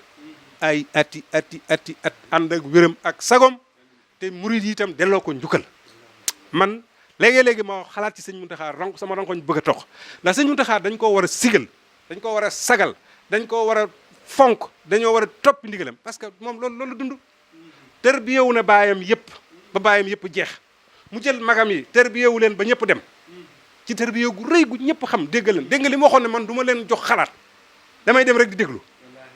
ay at ànd ak wéram ak sagom te murid yi itam delloo ko njukkal. man léegi-léegi ma xalaat ci sëñ Muntaxa sama ronkoñ bëgg a tox ndax sëñ Muntaxa dañ koo war a sigal dañ koo war a sagal dañ koo war a fonk dañoo war a toppi ndigalam parce que moom loolu dund tërbiyewu na baayam yëpp ba baayam yëpp jeex mu jël magam yi tërbiyewu leen ba ñëpp dem ci tërbiye gu rëy gu ñëpp xam dégg nga li mu waxoon ne man du ma leen jox xalaat damay dem rek di déglu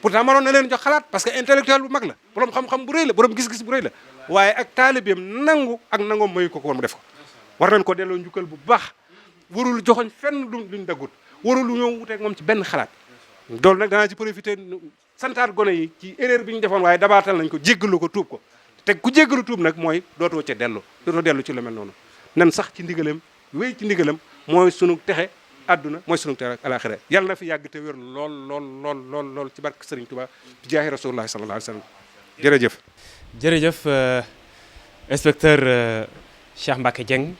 pourtant mënoon na leen jox xalaat parce que intellectuel bu mag la borom xam-xam bu rëy la borom gis-gis bu rëy la waaye ak taalibeem nangu ak nangoom mayu ko war mu def ko war nañ ko delloo njukkal bu baax warul joxoñ fenn luñ daggut warul lu ñëw wuteeg moom ci benn xalaat loolu nag danaa ci profité santaat gone yi ci erreur bi ñu defoon waaye dabaatal nañ ko jéggalu ko tuub ko te ku jéggalu tuub nag mooy dootoo dellu ci lu mel noonu nan sax ci ndigalam wéy ci ndigalam mooy sunu texe àdduna mooy sunu texe alaxira yàlla na fi yàgg te wér lool ci barke Sëriñ Tuubaa ci jaahi Rasulullah sallallahu alayhi wa sallam jërëjëf inspecteur Cheikh Mbacké Dieng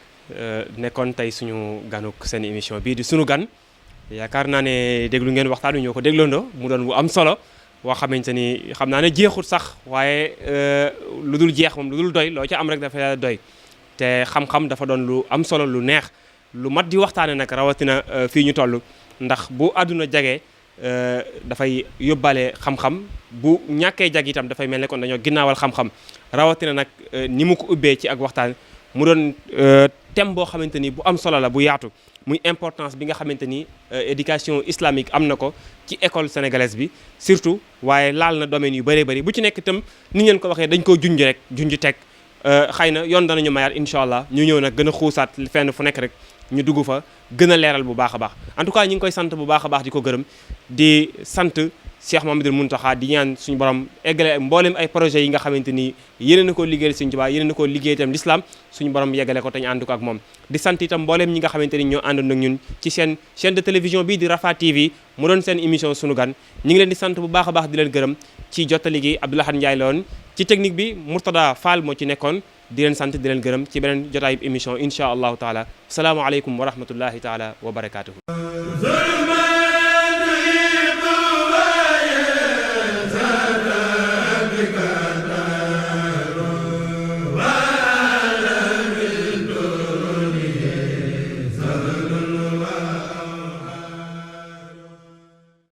nekkoon tey suñu ganuk seen émission bii di sunu gan yaakaar naa ne déglu ngeen waxtaan wi ñoo ko dégloondoo mu doon bu am solo boo xamante ni xam naa ne jeexut sax waaye lu dul jeex moom lu dul doy loo ca am rek dafa doy te xam-xam dafa doon lu am solo lu neex lu mat di waxtaane nag rawatina fii ñu toll ndax bu àdduna jagee dafay yóbbaale xam-xam bu ñàkkee jag itam dafay mel ne kon dañoo ginnaawal xam-xam rawatina nag ni mu ko ubbee ci ak waxtaan mu doon thème boo xamante ni bu am solo la bu yaatu muy importance bi nga xamante ni éducation islamique am na ko ci école sénégalaise bi surtout waaye laal na domaine yu bëree bëri bu ci nekk itam ni ngeen ko waxee dañ koo junj teg xëy na yoon danañu mayaat incha allah ñu ñëw nag gën a xuusaat fenn fu nekk rek ñu dugg fa gën a leeral bu baax a baax en tout cas ñi ngi koy sant bu baax a baax di ko gërëm di sant Cheikh Mouhamadoul Mountakha di ñaan suñu borom eggale mboolem ay projets yi nga xamante ni yéene na koo liggéeyal Sëriñ Tuubaa yéene na koo liggéey itam l'islam suñu borom yeggale ko te ñu ànd ko ak moom di sant itam mboolem ñi nga xamante ni ñoo àndoon ak ñun ci seen chaîne de télévision bii di Rafah TV mu doon seen émission sunu gan ñi ngi leen di sant bu baax a baax di leen gërëm ci jottali gi Abdoulahad Ndiaye la woon ci technique bi Mourtada Fall moo ci nekkoon di leen sant di leen gërëm ci beneen jotaayub émission incha allahu taala salaamaaleykum wa rahmatullahi taala wa barakaatuhu